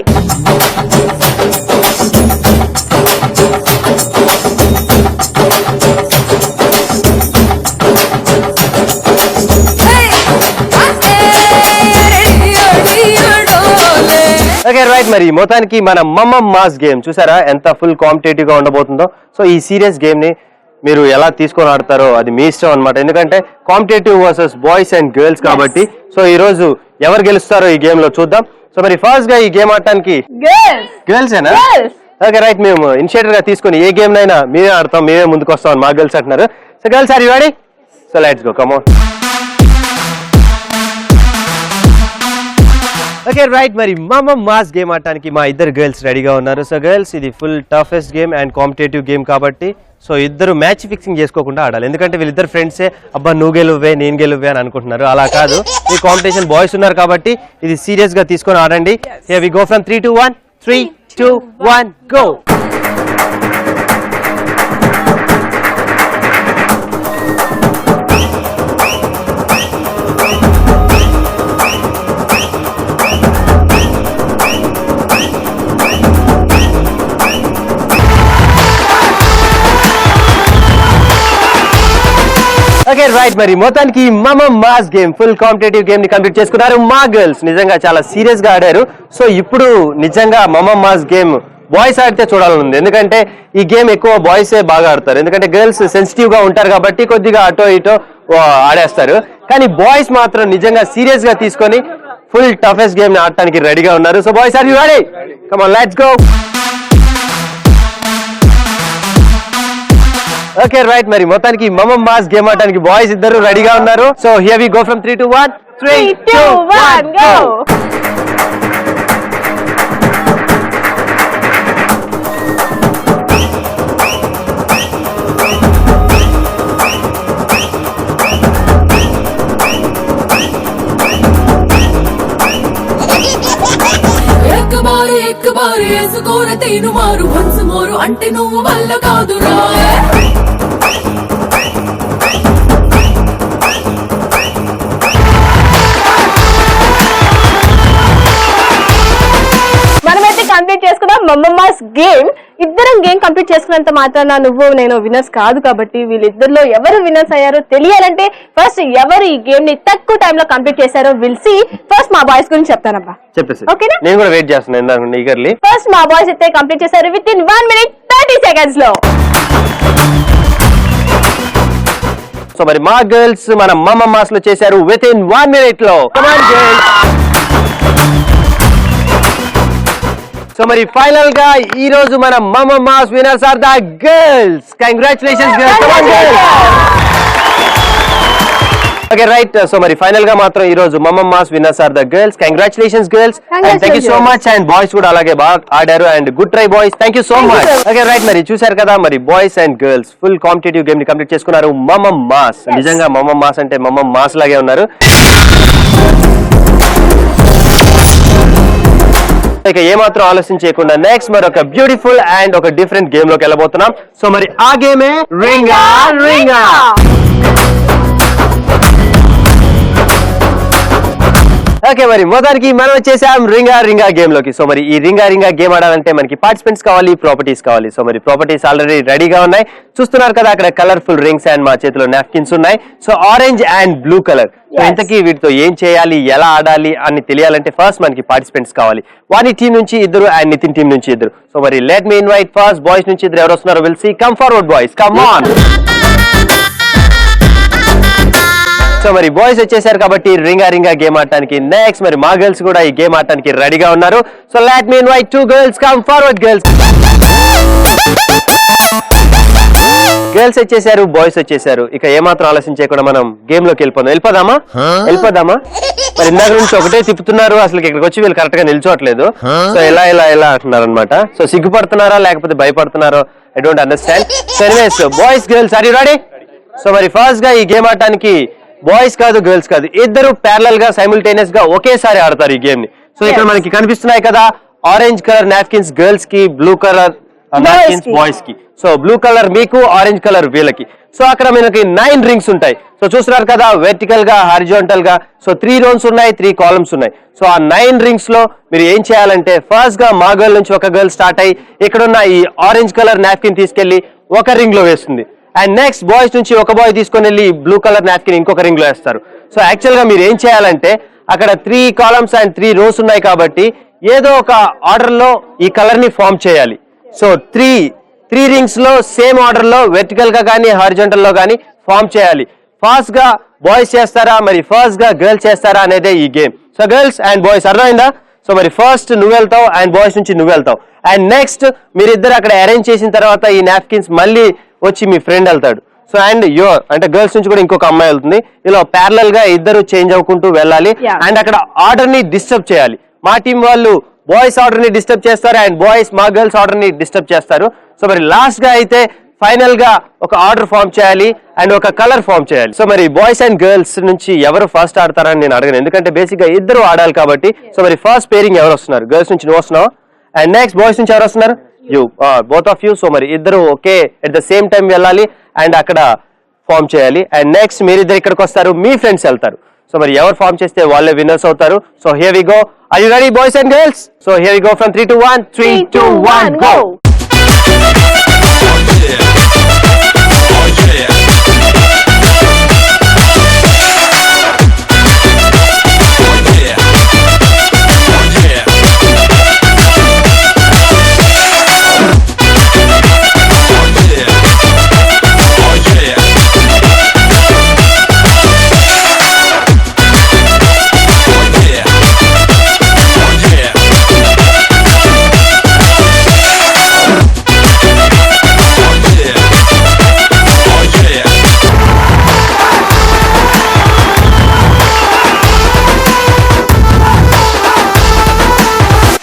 ఓకే రైట్, మరి మొత్తానికి మన మమ్మం మాస్ గేమ్ చూసారా ఎంత ఫుల్ కాంపిటేటివ్ గా ఉండబోతుందో. సో ఈ సీరియస్ గేమ్ ని మీరు ఎలా తీసుకొని ఆడతారో అది మీ ఇష్టం అనమాట. ఎందుకంటే competitive versus boys and girls కాబట్టి. సో ఈ రోజు ఎవరు గెలుస్తారో ఈ గేమ్ లో చూద్దాం. సో మరి ఫస్ట్ గా ఈ గేమ్ ఆడటానికి గర్ల్స్ ఏనా? ఓకే రైట్, మేము ఇనిషియేటర్ గా తీసుకుని ఏ గేమ్ నైనా మేమే ఆడతాం, మేమే ముందుకు వస్తాం అని మా గర్ల్స్ అంటున్నారు. So girls are you ready? So let's go, come on. Okay right, మరి మమ్మం మాస్ గేమ్ ఆడటానికి మా ఇద్దరు గర్ల్స్ రెడీగా ఉన్నారు. సో గర్ల్స్, ఇది full toughest game and competitive game కాబట్టి సో ఇద్దరు మ్యాచ్ ఫిక్సింగ్ చేసుకోకుండా ఆడాలి. ఎందుకంటే వీళ్ళిద్దరు ఫ్రెండ్సే, అబ్బా నువ్వు గెలువే నేను గెలువే అని అనుకుంటున్నారు. అలా కాదు, ఈ కాంపిటీషన్ బాయ్స్ ఉన్నారు కాబట్టి ఇది సీరియస్ గా తీసుకొని ఆడండి. Here we go from 3 to 1. 3, 2, 1 go. Okay right, మరి మొత్తానికి మమ్మం mass game full competitive game ని కంప్లీట్ చేసుకున్నారు మా గర్ల్స్. నిజంగా చాలా సీరియస్ గా ఆడారు. సో ఇప్పుడు నిజంగా మమ్మం మాస్ గేమ్ బాయ్స్ ఆడితే చూడాలని. ఎందుకంటే ఈ గేమ్ ఎక్కువ బాయ్సే బాగా ఆడతారు. ఎందుకంటే గర్ల్స్ సెన్సిటివ్ గా ఉంటారు కాబట్టి కొద్దిగా అటో ఇటో ఆడేస్తారు. కానీ బాయ్స్ మాత్రం నిజంగా సీరియస్ గా తీసుకొని ఫుల్ టఫెస్ట్ గేమ్ ని ఆడటానికి రెడీగా ఉన్నారు. So boys are you ready? Come on, let's go. Okay right, మరి మొత్తానికి మమ్మం మాస్ గేమ్ ఆడటానికి బాయ్స్ ఇద్దరు రెడీగా ఉన్నారు. So here we go from 3 to 1. 3, 2, 1 go. एक बार వేసుకోర తేను మారు వన్స్ మోరు అంటే నువ్వు వల్ల కాదురా. మనమైతే కంప్లీట్ చేసుకున్నాం మమ్మం మాస్ గేమ్. ఇద్దరం గేమ్ కంప్లీట్ చేసుకున్నంత మాత్రాన నువ్వు నేను విన్నర్స్ కాదు కాబట్టి వీళ్ళిద్దరిలో ఎవరు విన్నర్స్ అయ్యారో తెలియాలంటే ఫస్ట్ ఎవరు ఈ గేమ్ ని తక్కువ టైం లో కంప్లీట్ చేశారో విల్సి. ఫస్ట్ మా బాయ్స్ గురించి చెప్తానబ్బా, చెప్పేసి. ఓకేనా? నేను కూడా వెయిట్ చేస్తున్నాను ఈగర్లీ. ఫస్ట్ మా బాయ్స్ అయితే కంప్లీట్ చేశారు విత్ ఇన్ 1 minute 30 seconds లో. సో మరి మా గర్ల్స్ మన మమ్మం మాస్ లో చేశారు విత్ ఇన్ 1 minute లో. Come on girls. సో మరి ఫైనల్ గా ఈ రోజు మన మమ్మం mass winners are the girls. Congratulations girls, come on girls. Okay right, so మరి ఫైనల్ గా మాత్రం ఈ రోజు మమ్మం mass winners are the girls. Congratulations girls and thank you so much. And boys కూడా అలాగే బాగా ఆడారు and good try boys, thank you so much. Okay right, మరి చూసారు కదా, మరి boys and girls full competitive game ని కంప్లీట్ చేసుకున్నారు మమ్మం మాస్. నిజంగా మమ్మం మాస్ అంటే మమ్మం మాస్ లాగే ఉన్నారు. ఇక ఏమాత్రం ఆలోచన చేయకుండా నెక్స్ట్ మరి ఒక బ్యూటిఫుల్ అండ్ ఒక డిఫరెంట్ గేమ్ లోకి వెళ్ళబోతున్నాం. సో మరి ఆ గేమే రింగా రింగా. ఓకే, మరి మొదటికి మనం వచ్చేసాం రింగా రింగా గేమ్ లోకి. సో మరి ఈ రింగా రింగా గేమ్ ఆడాలంటే మనకి పార్టిసిపెంట్స్ కావాలి, ప్రాపర్టీస్ కావాలి. సో మరి ప్రాపర్టీస్ ఆల్రెడీ రెడీగా ఉన్నాయి, చూస్తున్నారు కదా అక్కడ కలర్ఫుల్ రింగ్స్ అండ్ మా చేతిలో నాప్కిన్స్ ఉన్నాయి. So orange and blue colour. ఇంతకీ వీటితో ఏం చేయాలి, ఎలా ఆడాలి అని తెలియాలంటే ఫస్ట్ మనకి పార్టిసిపెంట్స్ కావాలి. వాని టీం నుంచి ఇద్దరు అండ్ నితిన్ టీం నుంచి ఇద్దరు. సో మరి let me invite first boys నుంచి ఇద్దరు ఎవరు వస్తున్నారో will see. Come forward boys, come on. So మరి బాయ్స్ వచ్చేసారు కాబట్టి రింగా గేమ్ ఆడటానికి నెక్స్ట్ మరి మా గర్ల్స్ కూడా ఈ గేమ్ ఆడటానికి రెడీగా ఉన్నారు. So let me invite 2 girls come forward. Girls వచ్చేసారు, బాయ్స్ వచ్చేసారు. ఇక ఏమాత్రం ఆలస్యం చేయకుండా మనం గేమ్ లోకి వెళ్ళిపోదామా? మరి ఇందాక నుంచి ఒకటే తిప్పుతున్నారు, అసలు ఇక్కడికి వచ్చి వీళ్ళు కరెక్ట్ గా నిల్చోట్లేదు. సో ఎలా అంటున్నారు అనమాట. సో సిగ్గుపడుతున్నారా లేకపోతే భయపడుతున్నారో I don't understand. So anyways boys girls are you ready? So మరి ఫస్ట్ గా ఈ గేమ్ ఆడటానికి బాయ్స్ కాదు గర్ల్స్ కాదు, ఇద్దరు ప్యారలల్ గా సైమిల్టేనియస్ గా ఒకేసారి ఆడతారు ఈ గేమ్ ని. సో ఇక్కడ మనకి కనిపిస్తున్నాయి కదా ఆరెంజ్ కలర్ నాప్కిన్స్ గర్ల్స్ కి, బ్లూ కలర్ నాప్కిన్స్ బాయ్స్ కి. సో బ్లూ కలర్ మీకు, ఆరెంజ్ కలర్ వీళ్ళకి. సో అక్కడ మనకి 9 రింగ్స్ ఉంటాయి. సో చూస్తున్నారు కదా వెర్టికల్ గా, హారిజాంటల్ గా. సో 3 రోస్ ఉన్నాయి, 3 కాలమ్స్ ఉన్నాయి. సో ఆ 9 రింగ్స్ లో మీరు ఏం చేయాలంటే ఫస్ట్ గా మా గర్ల్ నుంచి ఒక గర్ల్ స్టార్ట్ అయ్యి ఇక్కడున్న ఈ ఆరెంజ్ కలర్ నాప్కిన్ తీసుకెళ్లి ఒక రింగ్ లో వేస్తుంది. అండ్ నెక్స్ట్ బాయ్స్ నుంచి ఒక బాయ్ తీసుకొని వెళ్ళి బ్లూ కలర్ నాప్కిన్ ఇంకొక రింగ్ లో వేస్తారు. సో యాక్చువల్ గా మీరు ఏం చేయాలంటే అక్కడ 3 కాలమ్స్ అండ్ 3 రోస్ ఉన్నాయి కాబట్టి ఏదో ఒక ఆర్డర్ లో ఈ కలర్ ని ఫామ్ చేయాలి. సో 3 రింగ్స్ లో సేమ్ ఆర్డర్ లో వెర్టికల్ గా కానీ హారిజాంటల్ లో కానీ ఫామ్ చేయాలి. ఫాస్ట్ గా బాయ్స్ చేస్తారా మరి ఫస్ట్ గా గర్ల్స్ చేస్తారా అనేదే ఈ game. So girls and boys అర్థమైందా? సో మరి ఫస్ట్ నువ్వు వెళ్తావు అండ్ బాయ్స్ నుంచి నువ్వు వెళ్తావు. అండ్ నెక్స్ట్ మీరిద్దరు అక్కడ అరేంజ్ చేసిన తర్వాత ఈ నాప్కిన్స్ మళ్ళీ వచ్చి మీ ఫ్రెండ్ వెళ్తాడు. సో అండ్ అంటే గర్ల్స్ నుంచి కూడా ఇంకొక అమ్మాయి వెళ్తుంది. ఇలా ప్యారలల్ గా ఇద్దరు చేంజ్ అవ్వుకుంటూ వెళ్ళాలి. అండ్ అక్కడ ఆర్డర్ ని డిస్టర్బ్ చేయాలి. మా టీం వాళ్ళు బాయ్స్ ఆర్డర్ ని డిస్టర్బ్ చేస్తారు అండ్ బాయ్స్ మా గర్ల్స్ ఆర్డర్ ని డిస్టర్బ్ చేస్తారు. సో మరి లాస్ట్ గా అయితే ఫైనల్ గా ఒక ఆర్డర్ ఫామ్ చేయాలి అండ్ ఒక కలర్ ఫామ్ చేయాలి. సో మరి బాయ్స్ అండ్ గర్ల్స్ నుంచి ఎవరు ఫస్ట్ ఆడతారని నేను అడగను, ఎందుకంటే బేసిక్ గా ఇద్దరు ఆడాలి కాబట్టి. సో మరి ఫస్ట్ పేరింగ్ ఎవరు వస్తున్నారు? గర్ల్స్ నుంచి నువ్వు వస్తున్నావు అండ్ నెక్స్ట్ బాయ్స్ నుంచి ఎవరు వస్తున్నారు? You, both of you. So మరి ఇద్దరు okay at the same time వెళ్ళాలి అండ్ అక్కడ ఫామ్ చేయాలి. అండ్ నెక్స్ట్ మీరిద్దరు ఇక్కడికి వస్తారు, మీ ఫ్రెండ్స్ వెళ్తారు. సో మరి ఎవరు ఫామ్ చేస్తే వాళ్ళే విన్నర్స్ అవుతారు. So here we go. Are you ready boys and girls? So here we go from 3 to 1. 3, 2, 1 go.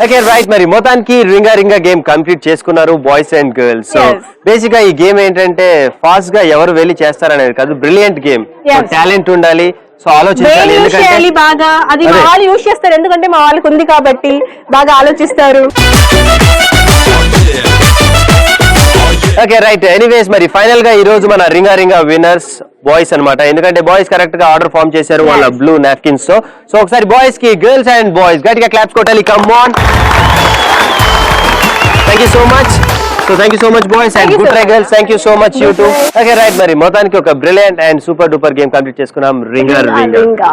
Okay right, మరి మొత్తానికి రింగా గేమ్ కంప్లీట్ చేసుకున్నారు boys and girls. So basic గా ఈ గేమ్ ఏంటంటే ఫాస్ట్ గా ఎవరు వెళ్ళి చేస్తారనేది కాదు, బ్రిలియంట్ గేమ్. టాలెంట్ ఉండాలి, సో ఆలోచించాలి. ఎందుకంటే బాగా అది మా వాళ్ళు యూజ్ చేస్తారు, ఎందుకంటే మా వాళ్ళకి ఉంది కాబట్టి బాగా ఆలోచిస్తారు. ఓకే రైట్, ఎనీవేస్ మరి ఫైనల్ గా ఈ రోజు మన రింగా విన్నర్స్ బాయ్స్ అన్నమాట. ఎందుకంటే బాయ్స్ కరెక్ట్ గా ఆర్డర్ ఫామ్ చేశారు వాళ్ళ బ్లూ నాప్కిన్స్ తో. సో ఒకసారి బాయ్స్ కి గర్ల్స్ అండ్ బాయ్స్ గట్టిగా క్లాప్స్ కొట్టాలి. Come on, thank you so much. So thank you so much boys and good try girls. Thank you so much you two. Okay right, మరి మొత్తానికి ఒక brilliant and super duper game complete చేసుకున్నాం రింగా.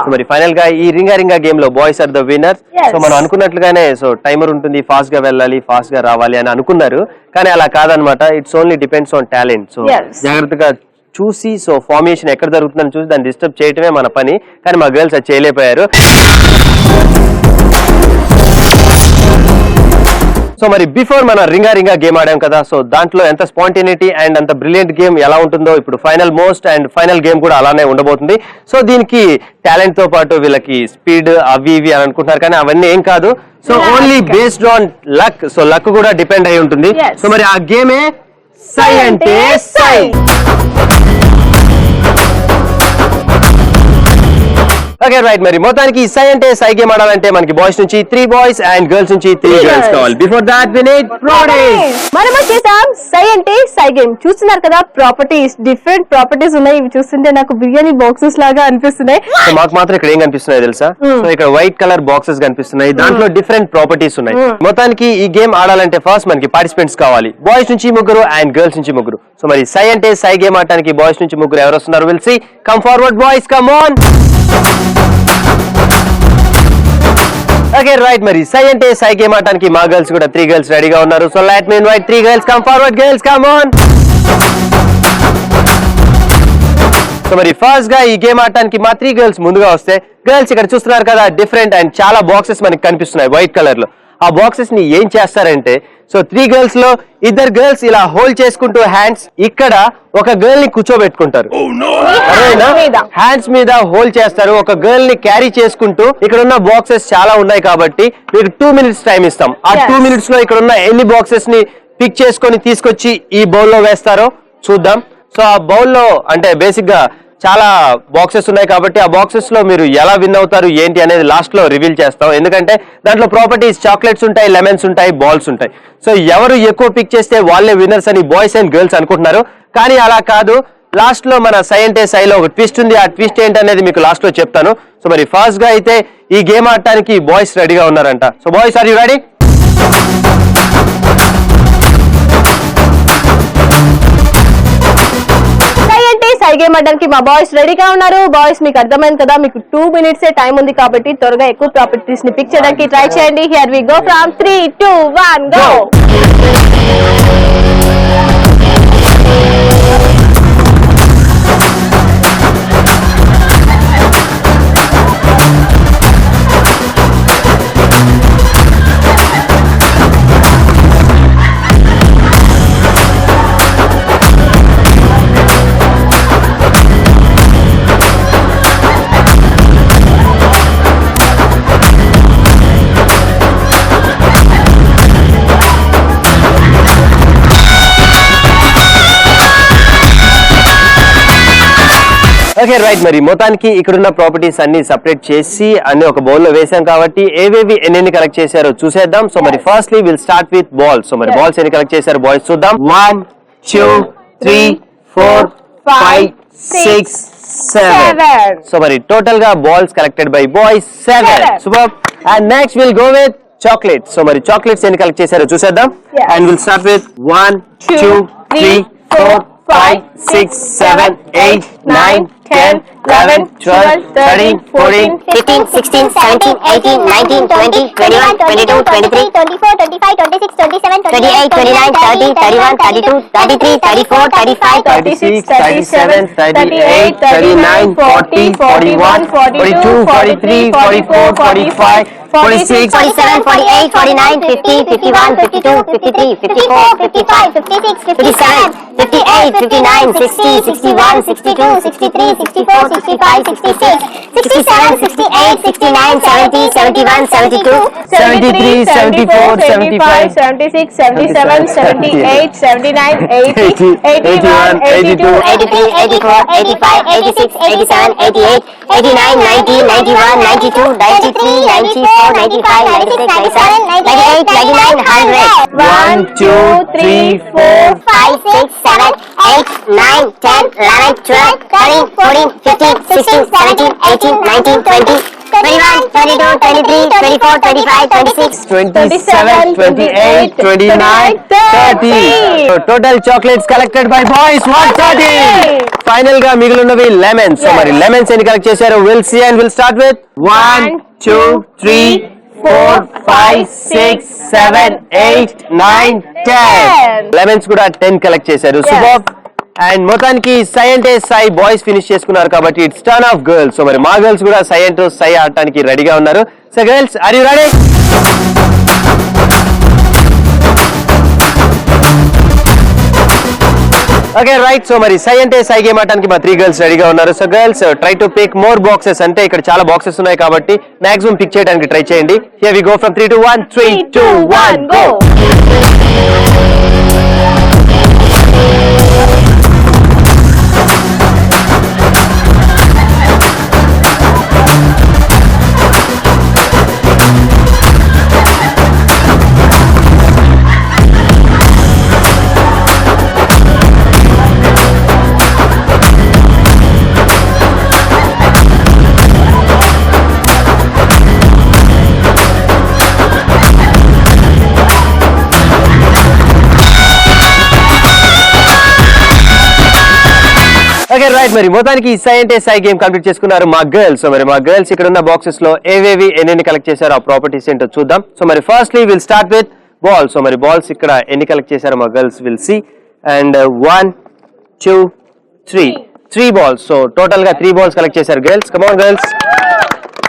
So మరి final గా ఈ రింగా game లో boys are the winner. So మనం అనుకున్నట్లుగానే సో టైమర్ ఉంటుంది, ఫాస్ట్ గా వెళ్ళాలి, ఫాస్ట్ గా రావాలి అని అనుకున్నారు, కానీ అలా కాదనమాట. It's only depends on talent. So జాగ్రత్తగా చూసి సో ఫార్మేషన్ ఎక్కడ జరుగుతుందని చూసి దాన్ని డిస్టర్బ్ చేయటమే మన పని, కానీ మా గర్ల్స్ అది చేయలేకపోయారు. సో మరి బిఫోర్ మన రింగా గేమ్ ఆడాం కదా, సో దాంట్లో ఎంత స్పాంటేనిటీ అండ్ అంత బ్రిలియంట్ గేమ్ ఎలా ఉంటుందో ఇప్పుడు final most and final game కూడా అలానే ఉండబోతుంది. సో దీనికి టాలెంట్ తో పాటు వీళ్ళకి స్పీడ్ అవి ఇవి అని అనుకుంటున్నారు, కానీ అవన్నీ ఏం కాదు. So only based on luck. So luck కూడా డిపెండ్ అయి ఉంటుంది. సో మరి ఆ గేమే సై అంటే సై. ఓకే రైట్, మరి మొత్తానికి సై అంటే సై గేమ్ ఆడాలంటే మనకి బాయ్స్ నుంచి 3 బాయ్స్ అండ్ గర్ల్స్ నుంచి 3 గర్ల్స్ కావాలి. Before that we need properties. మనం వచ్చేసాం సై అంటే సై గేమ్. చూస్తున్నారు కదా ప్రాపర్టీస్, డిఫరెంట్ ప్రాపర్టీస్ ఉన్నాయి. ఇవి చూస్తుంటే నాకు బిర్యానీ బాక్సెస్ లాగా అనిపిస్తున్నాయి. సో మాకు మాత్రం ఇక్కడ ఏం కనిపిస్తున్నాయి తెలుసా? సో ఇక్కడ వైట్ కలర్ బాక్సెస్ కనిపిస్తున్నాయి, దాంట్లో డిఫరెంట్ ప్రాపర్టీస్ ఉన్నాయి. మొత్తానికి ఈ గేమ్ ఆడాలంటే ఫస్ట్ మనకి పార్టిసిపెంట్స్ కావాలి. బాయ్స్ నుంచి 3 అండ్ గర్ల్స్ నుంచి 3. సో మరి సై అంటే సై గేమ్ ఆడటానికి బాయ్స్ నుంచి 3 ఎవరు వస్తున్నారు? Will see. Come forward boys, come on. Okay right, మరి సై అంటే సై గేమ్ ఆడటానికి మా గర్ల్స్ కూడా 3 గర్ల్స్ రెడీగా ఉన్నారు. So let me invite 3 girls. Come forward girls, come on. So మరి ఫస్ట్ గా ఈ గేమ్ ఆడటానికి మా 3 గర్ల్స్ ముందుగా వస్తే, గర్ల్స్ ఇక్కడ చూస్తున్నారు కదా డిఫరెంట్ అండ్ చాలా బాక్సెస్ మనకి కనిపిస్తున్నాయి వైట్ కలర్ లో. ఆ బాక్సెస్ ని ఏం చేస్తారంటే, సో 3 గర్ల్స్ లో 2 గర్ల్స్ ఇలా హోల్డ్ చేసుకుంటూ హ్యాండ్స్ ఇక్కడ ఒక గర్ల్ ని కూర్చోబెట్టుకుంటారు. హ్యాండ్స్ మీద హోల్డ్ చేస్తారు. ఒక గర్ల్ ని క్యారీ చేసుకుంటూ, ఇక్కడ ఉన్న బాక్సెస్ చాలా ఉన్నాయి కాబట్టి మీకు 2 minutes టైం ఇస్తాం. ఆ 2 minutes లో ఇక్కడ ఉన్న ఎన్ని బాక్సెస్ ని పిక్ చేసుకొని తీసుకొచ్చి ఈ బౌల్ లో వేస్తారో చూద్దాం. సో ఆ బౌల్ లో అంటే బేసిక్ గా చాలా బాక్సెస్ ఉన్నాయి కాబట్టి ఆ బాక్సెస్ లో మీరు ఎలా విన్ అవుతారు ఏంటి అనేది లాస్ట్ లో రివీల్ చేస్తాం. ఎందుకంటే దాంట్లో ప్రాపర్టీస్ చాక్లెట్స్ ఉంటాయి, లెమన్స్ ఉంటాయి, బాల్స్ ఉంటాయి. సో ఎవరు ఎక్కువ పిక్ చేస్తే వాళ్ళే విన్నర్స్ అని బాయ్స్ అండ్ గర్ల్స్ అనుకుంటున్నారు, కానీ అలా కాదు. లాస్ట్ లో మన సై అంటే సైలో ఒక ట్విస్ట్ ఉంది. ఆ ట్విస్ట్ ఏంటనేది మీకు లాస్ట్ లో చెప్తాను. సో మరి ఫస్ట్ గా అయితే ఈ గేమ్ ఆడటానికి బాయ్స్ రెడీగా ఉన్నారంట. So boys, are you ready? సై గేమ్ ఆడడానికి మా బాయ్స్ రెడీగా ఉన్నారు. బాయ్స్ మీకు అర్థమైంది కదా, మీకు 2 minutes టైం ఉంది కాబట్టి త్వరగా ఎక్కువ ప్రాపర్టీస్ ని పిక్ చేయడానికి ట్రై చేయండి. Here we go from 3, 2, 1 go. Okay right, మరి మొత్తానికి ఇక్కడున్న ప్రాపర్టీస్ అన్ని సెపరేట్ చేసి అన్ని ఒక బౌల్ లో వేసాం కాబట్టి ఏవేవి ఎన్ని కలెక్ట్ చేశారో చూసేద్దాం. సో మరి firstly will start with balls. So మరి బాల్స్ ఎన్ని కలెక్ట్ చేశారు బాయ్స్ చూద్దాం. 1, 2, 3, 4, 5, 6, 7. సో మరి టోటల్ గా balls collected by boys 7. Super. And next will go with chocolates. So మరి చాక్లెట్స్ ఎన్ని కలెక్ట్ చేశారో చూసేద్దాం. And will start with 1, 2, 3, 4, 5, 6, 7, 8, 9, 10, 11, 12, 13, 14, 15, 16, 17, 18, 19, 20, 21, 22, 23, 24, 25, 26, 27, 28, 29, 30, 31, 32, 33, 34, 35, 36, 37, 38, 39, 40, 41, 42, 43, 44, 45, 46, 47, 48, 49, 50, 51, 52, 53, 54, 55, 56, 57, 58, 59, 60, 61, 62, 63, 64, 65, 66, 67, 68, 69, 70, 71, 72, 73, 74, 75, 76, 77, 78, 79, 80, 81, 82, 83, 84, 85, 86, 87, 88, 89, 90, 91, 92, 93, 94, 95, 96, 97, 98, 99, 100. 1, 2, 3, 4, 5, 6, 7, 8, 9, 10, 11, 12, 13, 14, 15, 16, 17, 18, 19, 20, 21, 22, 23, 24, 25, 26, 27, 28, 29, 30. So total chocolates collected by boys 130. Final గా మిగిలినవి లెమన్స్. సో మరి లెమన్స్ ఎన్ని కలెక్ట్ చేశారో will see and will start with 1, 2, 3, 4, 5, 6, 7, 8, 9, 10. Lemons కూడా 10 కలెక్ట్ చేశారు. సూపర్. అండ్ మొత్తానికి సై అంటే సై బాయ్స్ ఫినిష్ చేసుకున్నారు కాబట్టి it's turn of girls. So మరి మా గర్ల్స్ కూడా సై అంటూ సై ఆడటానికి రెడీగా ఉన్నారు. So girls, are you ready? Okay right. So మరి సై అంటే సై గేమ్ ఆడటానికి మా 3 గర్ల్స్ రెడీగా ఉన్నారు. So girls try to pick more boxes. అంటే ఇక్కడ చాలా బాక్సెస్ ఉన్నాయి కాబట్టి మాక్సిమం పిక్ చేయడానికి ట్రై చేయండి. Here we go from 3 to 1. 3, 2, 1 go. Okay right, మరి మొత్తానికి సై అంటే సై గేమ్ కంప్లీట్ చేసుకున్నారు మా గర్ల్స్. సో మరి మా గర్ల్స్ ఇక్కడ ఉన్న బాక్సెస్ లో ఏవేవి ఎన్ని కలెక్ట్ చేశారో ఆ ప్రాపర్టీస్ ఏంటో చూద్దాం. సో మరి firstly will start with ball. So మరి బాల్స్ ఇక్కడ ఎన్ని కలెక్ట్ చేశారో మా girls will see. And 1, 2, 3. 3 balls. So total గా 3 balls కలెక్ట్ చేశారు girls. Come on girls.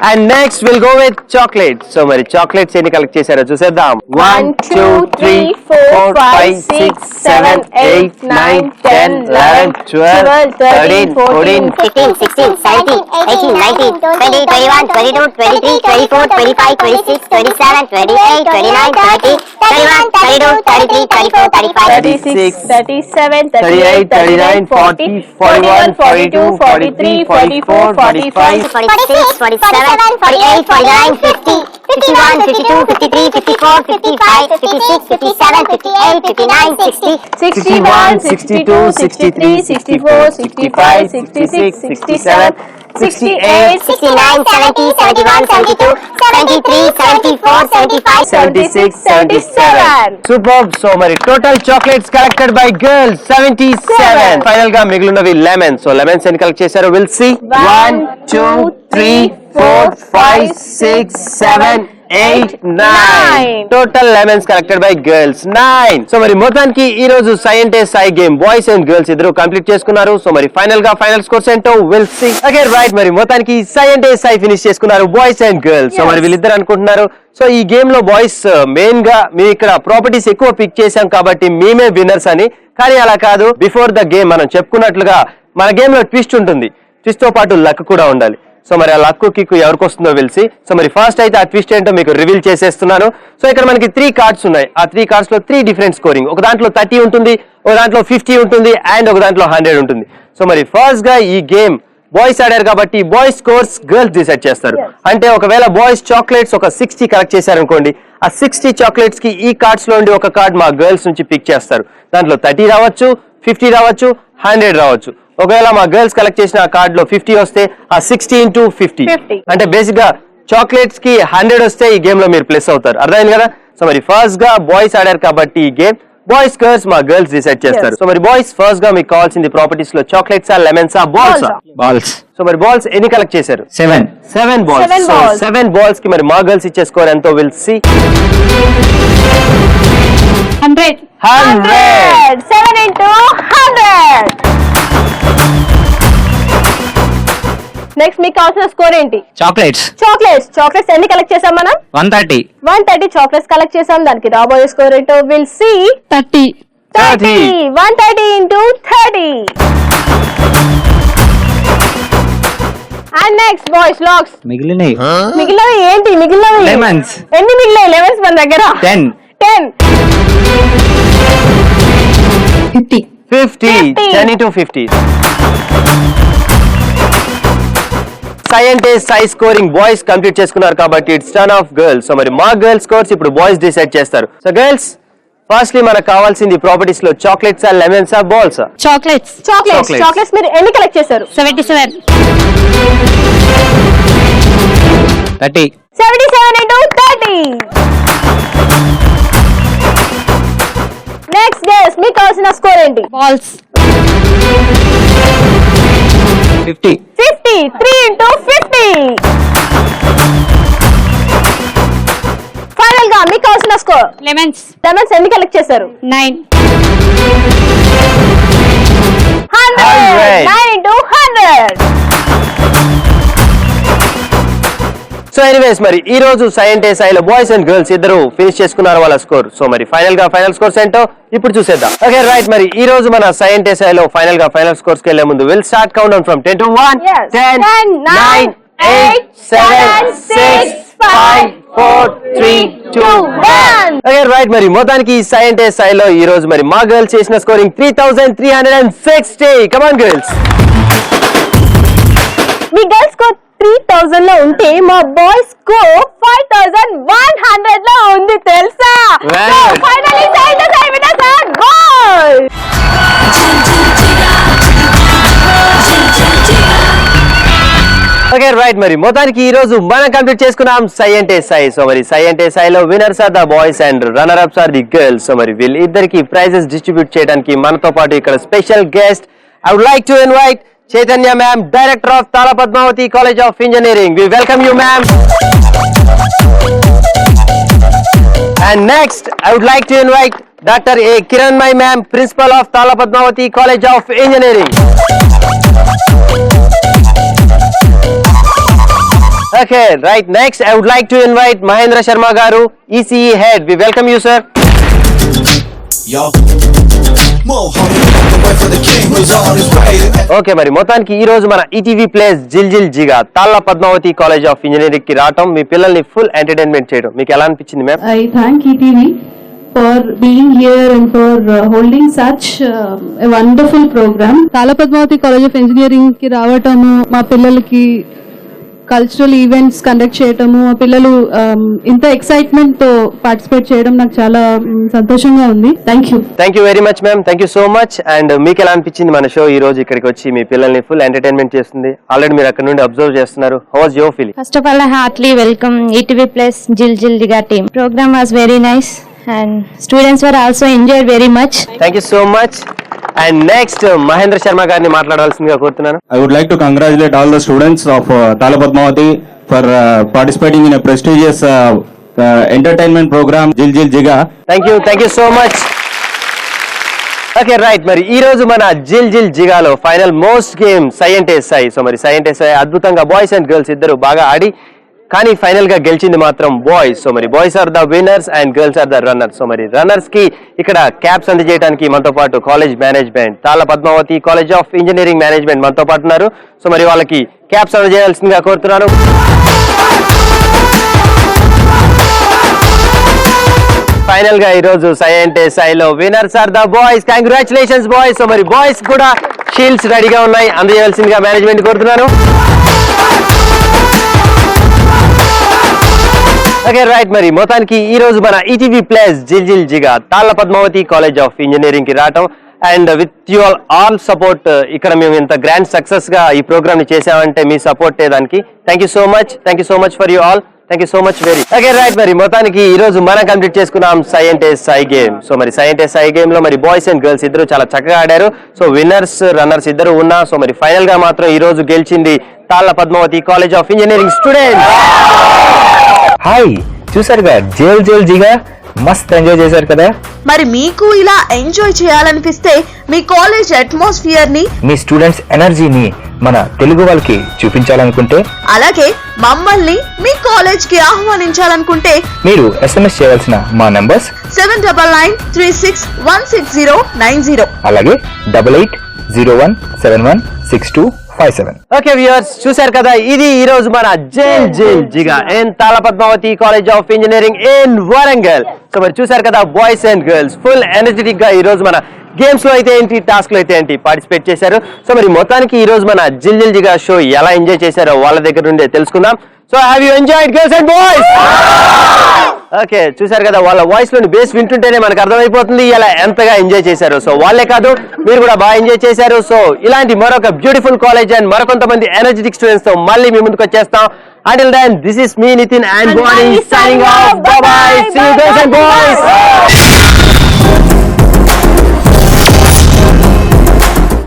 And next we'll go with chocolates. So మరి chocolates ఎన్ని కలెక్ట్ చేశారో చూసేద్దాం. 1 2 3 4 5 6 7 8 9 10 11 12 13 14 15, 16, 17, 18, 19, 20, 21, 22, 23, 24, 25, 26, 27, 28, 29, 30, 31, 32, 33, 34, 35, 36, 37, 38, 39, 40, 41, 42, 43, 44, 45, 46, 47, 48, 49, 50, 51, 52, 53, 54, 55, 56, 57, 58, 59, 60, 61, 62, 63, 64, 65, 66, 67, 68, 69, 70, 71, 72, 73, 74, 75, 76, 77. Superb. So మరి total chocolates collected by girls 77. Final గా మిగిలినవి lemons. So lemons ఎన్ని కలెక్ట్ చేశారో we'll see. 1 2 3 4 5 6 7 8 9 total lemons collected by girls 9. So మరి మొత్తానికి ఈ రోజు సై గేమ్ బాయ్స్ అండ్ గర్ల్స్ ఇద్దరు కంప్లీట్ చేసుకున్నారు. సో మరి ఫైనల్ గా ఫైనల్ స్కోర్స్ ఏంటో విల్ సీ. ఓకే రైట్, మరి మొత్తానికి సై ఫినిష్ చేసుకున్నారు బాయ్స్ అండ్ గర్ల్స్. సో మరి వీళ్ళిద్దరు అనుకుంటున్నారు సో ఈ గేమ్ లో బాయ్స్ మెయిన్ గా మేము ఇక్కడ ప్రాపర్టీస్ ఎక్కువ పిక్ చేశాం కాబట్టి మేమే విన్నర్స్ అని. కానీ అలా కాదు. బిఫోర్ ద గేమ్ మనం చెప్పుకున్నట్లుగా మన గేమ్ లో ట్విస్ట్ ఉంటుంది. ట్విస్ట్ తో పాటు లక్ కూడా ఉండాలి. సో మరి ఆ లక్ కిక్ ఎవరికి వస్తుందో తెలిసి. సో మరి ఫస్ట్ అయితే ఆ ట్విస్ట్ ఏంటో మీకు రివీల్ చేసేస్తున్నాను. సో ఇక్కడ మనకి 3 కార్డ్స్ ఉన్నాయి. ఆ 3 కార్డ్స్ లో 3 డిఫరెంట్ స్కోరింగ్. ఒక దాంట్లో 30 ఉంటుంది, ఒక దాంట్లో 50 ఉంటుంది అండ్ ఒక దాంట్లో 100 ఉంటుంది. సో మరి ఫస్ట్ గా ఈ గేమ్ బాయ్స్ ఆడారు కాబట్టి బాయ్స్ స్కోర్స్ గర్ల్స్ డిసైడ్ చేస్తారు. అంటే ఒకవేళ బాయ్స్ చాక్లెట్స్ ఒక 60 కలెక్ట్ చేశారనుకోండి, ఆ 60 చాక్లెట్స్ కి ఈ కార్డ్స్ లో ఉండి ఒక కార్డ్ మా గర్ల్స్ నుంచి పిక్ చేస్తారు. దాంట్లో 30 రావచ్చు, 50 రావచ్చు, 100 రావచ్చు. ఒకవేళ మా గర్ల్స్ కలెక్ట్ చేసిన ఆ కార్డ్ లో 50 వస్తే ఆ 60 into 50 అంటే బేసిక్ గా చాక్లెట్స్ కి 100 వస్తే ఈ గేమ్ లో మీరు ప్లస్ అవుతారు. అర్థమైంది కదా. సో మరి ఫస్ట్ గా బాయ్స్ ఆడారు కాబట్టి ఈ గేమ్ బాయ్స్ గర్ల్స్ మా గర్ల్స్ డిసైడ్ చేస్తారు. సో మరి బాయ్స్ ఫస్ట్ గా మీకు కావాల్సింది ప్రాపర్టీస్ లో చాక్లెట్స్ ఆ లెమన్స్ ఆ బాల్స్. సో మరి బాల్స్ ఎన్ని కలెక్ట్ చేశారు? 7 బాల్స్. సో 7 బాల్స్ కి మరి మా గర్ల్స్ ఇచ్చే స్కోర్ ఎంతో విల్ సీ. 100. 7 into 100. నెక్స్ట్ మీకు కావాల్సిన స్కోర్ ఏంటి? చాక్లెట్స్ ఎన్ని కలెక్ట్ చేసాం మనం? 130 చాక్లెట్స్ కలెక్ట్ చేసాం. దానికి రాబోయే స్కోర్ ఏంటో will see. 30. 130 into 30. And next boys లాక్స్ మిగిలినవి ఏంటి? లెమన్స్. ఎన్ని మిగిలినాయి లెమన్స్ మన దగ్గర? 10. 50. 10 into 50. సై అంటే సై స్కోరింగ్ బాయ్స్ కంప్లీట్ చేసుకున్నారు కాబట్టి it's turn of girls. So మరి మా గర్ల్స్ స్కోర్స్ ఇప్పుడు బాయ్స్ డిసైడ్ చేస్తారు. సో గర్ల్స్ ఫస్ట్లీ మనకు కావాల్సింది ప్రాపర్టీస్ లో చాక్లెట్స్ ఆ లెమన్స్ ఆ బాల్స్? చాక్లెట్స్ మీరు ఎన్ని కలెక్ట్ చేశారు? 77. 77 into 30. నెక్స్ట్ గర్ల్స్ మీకు కావాల్సిన స్కోర్ ఏంటి? బాల్స్. 50. 3 into 50. ఫైనల్ గా మీకు కావాల్సిన స్కోర్? లెమన్స్ ఎన్ని కలెక్ట్ చేశారు? 9. 100. 9 into 100. సో ఎనీవేస్ మరి ఈ రోజు సై అంటే సైలో బాయ్స్ అండ్ గర్ల్స్ ఇద్దరు ఫినిష్ చేసుకున్నారు వాళ్ళ స్కోర్. సో మరి ఫైనల్ గా ఫైనల్ స్కోర్స్ ఏంటో ఇప్పుడు చూసేద్దాం. ఓకే రైట్, మరి ఈ రోజు మన సై అంటే సైలో ఫైనల్ గా ఫైనల్ స్కోర్స్ కి వెళ్లే ముందు will start count down from 10 to 1. 10 9 8 7 6 5 4 3 2 1. Okay right, మరి మొత్తానికి సై అంటే సైలో ఈ రోజు మరి మా గర్ల్స్ చేసిన scoring 3360. Come on girls. Me girls score 3000 లో ఉంటే మా బాయ్స్ స్కోర్ 5100 లో ఉంది తెలుసా? సో ఫైనల్లీ సై టు సై winners are boys. Okay right, మరి మొత్తానికి ఈ రోజు మనం కంప్లీట్ చేసుకున్నాం సై అంటే సై. సో మరి సై అంటే సైలో winners are the boys and runner ups are the girls. So మరి వీళ్ళిద్దరికి ప్రైజెస్ డిస్ట్రిబ్యూట్ చేయడానికి మనతో పాటు ఇక్కడ special guest I would like to invite Chaitanya ma'am, Director of Tala Padmavati College of Engineering. We welcome you ma'am. And next, I would like to invite doctor A Kiranmayi ma'am, principal of Thalla Padmavathi college of engineering. Okay, right. Next, I would like to invite Mahendra Sharma Garu, ECE head. We welcome you, sir. Okay, మరి మొత్తానికి ఈ రోజు మన ETV plus Jil Jil Jiga Thalla Padmavathi college of engineering కి రావటం, మీ పిల్లల్ని full entertainment చేయడం మీకు ఎలా అనిపించింది ma'am? I thank ETV for being here and for holding such a wonderful program. Thalla Padmavathi college of engineering కి రావటము, మా పిల్లలకి కల్చరల్ ఈవెంట్స్ కండక్ట్ చేయటము, మా పిల్లలు ఇంత ఎక్సైట్మెంట్ తో పార్టిసిపేట్ చేయడం నాకు చాలా సంతోషంగా ఉంది. Thank you very much ma'am, thank you so much. And మీకు ఎలా అనిపించింది మన షో ఈ రోజు ఇక్కడికి వచ్చి మీ పిల్లల్ని ఫుల్ ఎంటర్టైన్మెంట్ చేస్తుంది? ఆల్రెడీ మీరు అక్కడ నుండి అబ్జర్వ్ చేస్తున్నారు. How was your feeling? First of all, I heartily welcome ETV Plus Jil Jil Jiga team. Program was very nice and students were also enjoyed very much. Thank you so much. And next Mahendra Sharma గారిని మాట్లాడాల్సిందిగా కోరుతున్నాను. I would like to congratulate all the students of Tala Padmavati for participating in a prestigious entertainment program Jil Jil Jiga. Thank you so much. Okay right, మరి ఈ రోజు మన జిల్ జిల్ జిగాలో final most game సై అంటే సై. సో మరి సై అంటే సై అద్భుతంగా బాయ్స్ అండ్ గర్ల్స్ ఇద్దరు బాగా ఆడి, కానీ ఫైనల్ గా గెలిచింది మాత్రం బాయ్స్. సో మరి boys are the winners and girls are the runners. So మరి రన్నర్స్ కి ఇక్కడ క్యాప్స్ అందజేయడానికి మనతో పాటు college management, Thalla Padmavathi college of engineering management మనతో పాటు ఉన్నారు. సో మరి వాళ్ళకి క్యాప్స్ అందజేయాల్సిందిగా కోరుతున్నాను. ఫైనల్ గా ఈ రోజు సై అంటే సైలో winners are the boys. Congratulations boys. So మరి బాయ్స్ కూడా షీల్డ్స్ రెడీగా ఉన్నాయి, అందజేయాల్సిందిగా మేనేజ్మెంట్ కోరుతున్నాను. ఓకే రైట్, మరి మొత్తానికి ఈ రోజు మన ETV plus Jil Jil Jiga Thalla Padmavathi college of engineering కి రావటం and with your all support ఇక్కడ మేము ఇంత గ్రాండ్ సక్సెస్ గా ఈ ప్రోగ్రామ్ ని చేసామంటే మీ సపోర్ట్ దానికి thank you so much for you all. Thank you so much very. Okay right, మరి మొత్తానికి ఈ రోజు మనం కంప్లీట్ చేసుకున్నాం సై అంటే సై గేమ్. సో మరి సై అంటే సై గేమ్ లో మరి బాయ్స్ అండ్ గర్ల్స్ ఇద్దరు చాలా చక్కగా ఆడారు. సో విన్నర్స్ రన్నర్స్ ఇద్దరు ఉన్నా. సో మరి ఫైనల్ గా మాత్రం ఈ రోజు గెలిచింది Thalla Padmavathi college of engineering student. Hi, చూసారుగా జేల్ జేల్ జిగా మస్త్ ఎంజాయ్ చేశారు కదా. మరి మీకు ఇలా ఎంజాయ్ చేయాలనిపిస్తే మీ కాలేజ్ అట్మాస్ఫియర్ ని, మీ స్టూడెంట్స్ ఎనర్జీని మన తెలుగు వాళ్ళకి చూపించాలనుకుంటే, అలాగే మమ్మల్ని మీ కాలేజ్ కి ఆహ్వానించాలనుకుంటే మీరు SMS చేయవలసిన మా నంబర్స్ 7993616090 అలాగే 8801716257. ఓకే వ్యూయర్స్, చూశారు కదా, ఇది ఈ రోజు మన Jil Jil Jiga in Thalla Padmavathi college of engineering in Warangal. So మరి చూశారు కదా, boys and girls full energetic గా ఈ రోజు మన గేమ్స్ లో అయితే ఏంటి, టాస్క్ లో అయితే ఏంటి పార్టిసిపేట్ చేశారు. సో మరి మొత్తానికి ఈ రోజు మన జిల్ జిల్ జిగా షో ఎలా ఎంజాయ్ చేశారో వాళ్ళ దగ్గర నుండే తెలుసుకుందాం. So have you enjoyed girls and boys? Okay, చూసారు కదా, వాళ్ళ వాయిస్ లోని బేస్ వింటుంటేనే మనకు అర్థమైపోతుంది ఇలా ఎంతగా ఎంజాయ్ చేశారు. సో వాళ్ళే కాదు, మీరు కూడా బాగా ఎంజాయ్ చేశారు. సో ఇలాంటి మరొక బ్యూటిఫుల్ కాలేజ్ అండ్ మరికొంతమంది ఎనర్జెటిక్ స్టూడెంట్స్ తో మళ్ళీ మీ ముందుకు వచ్చేస్తాం. Until then, this is me, Nitin and Bonnie signing off. Bye bye. See you girls and boys.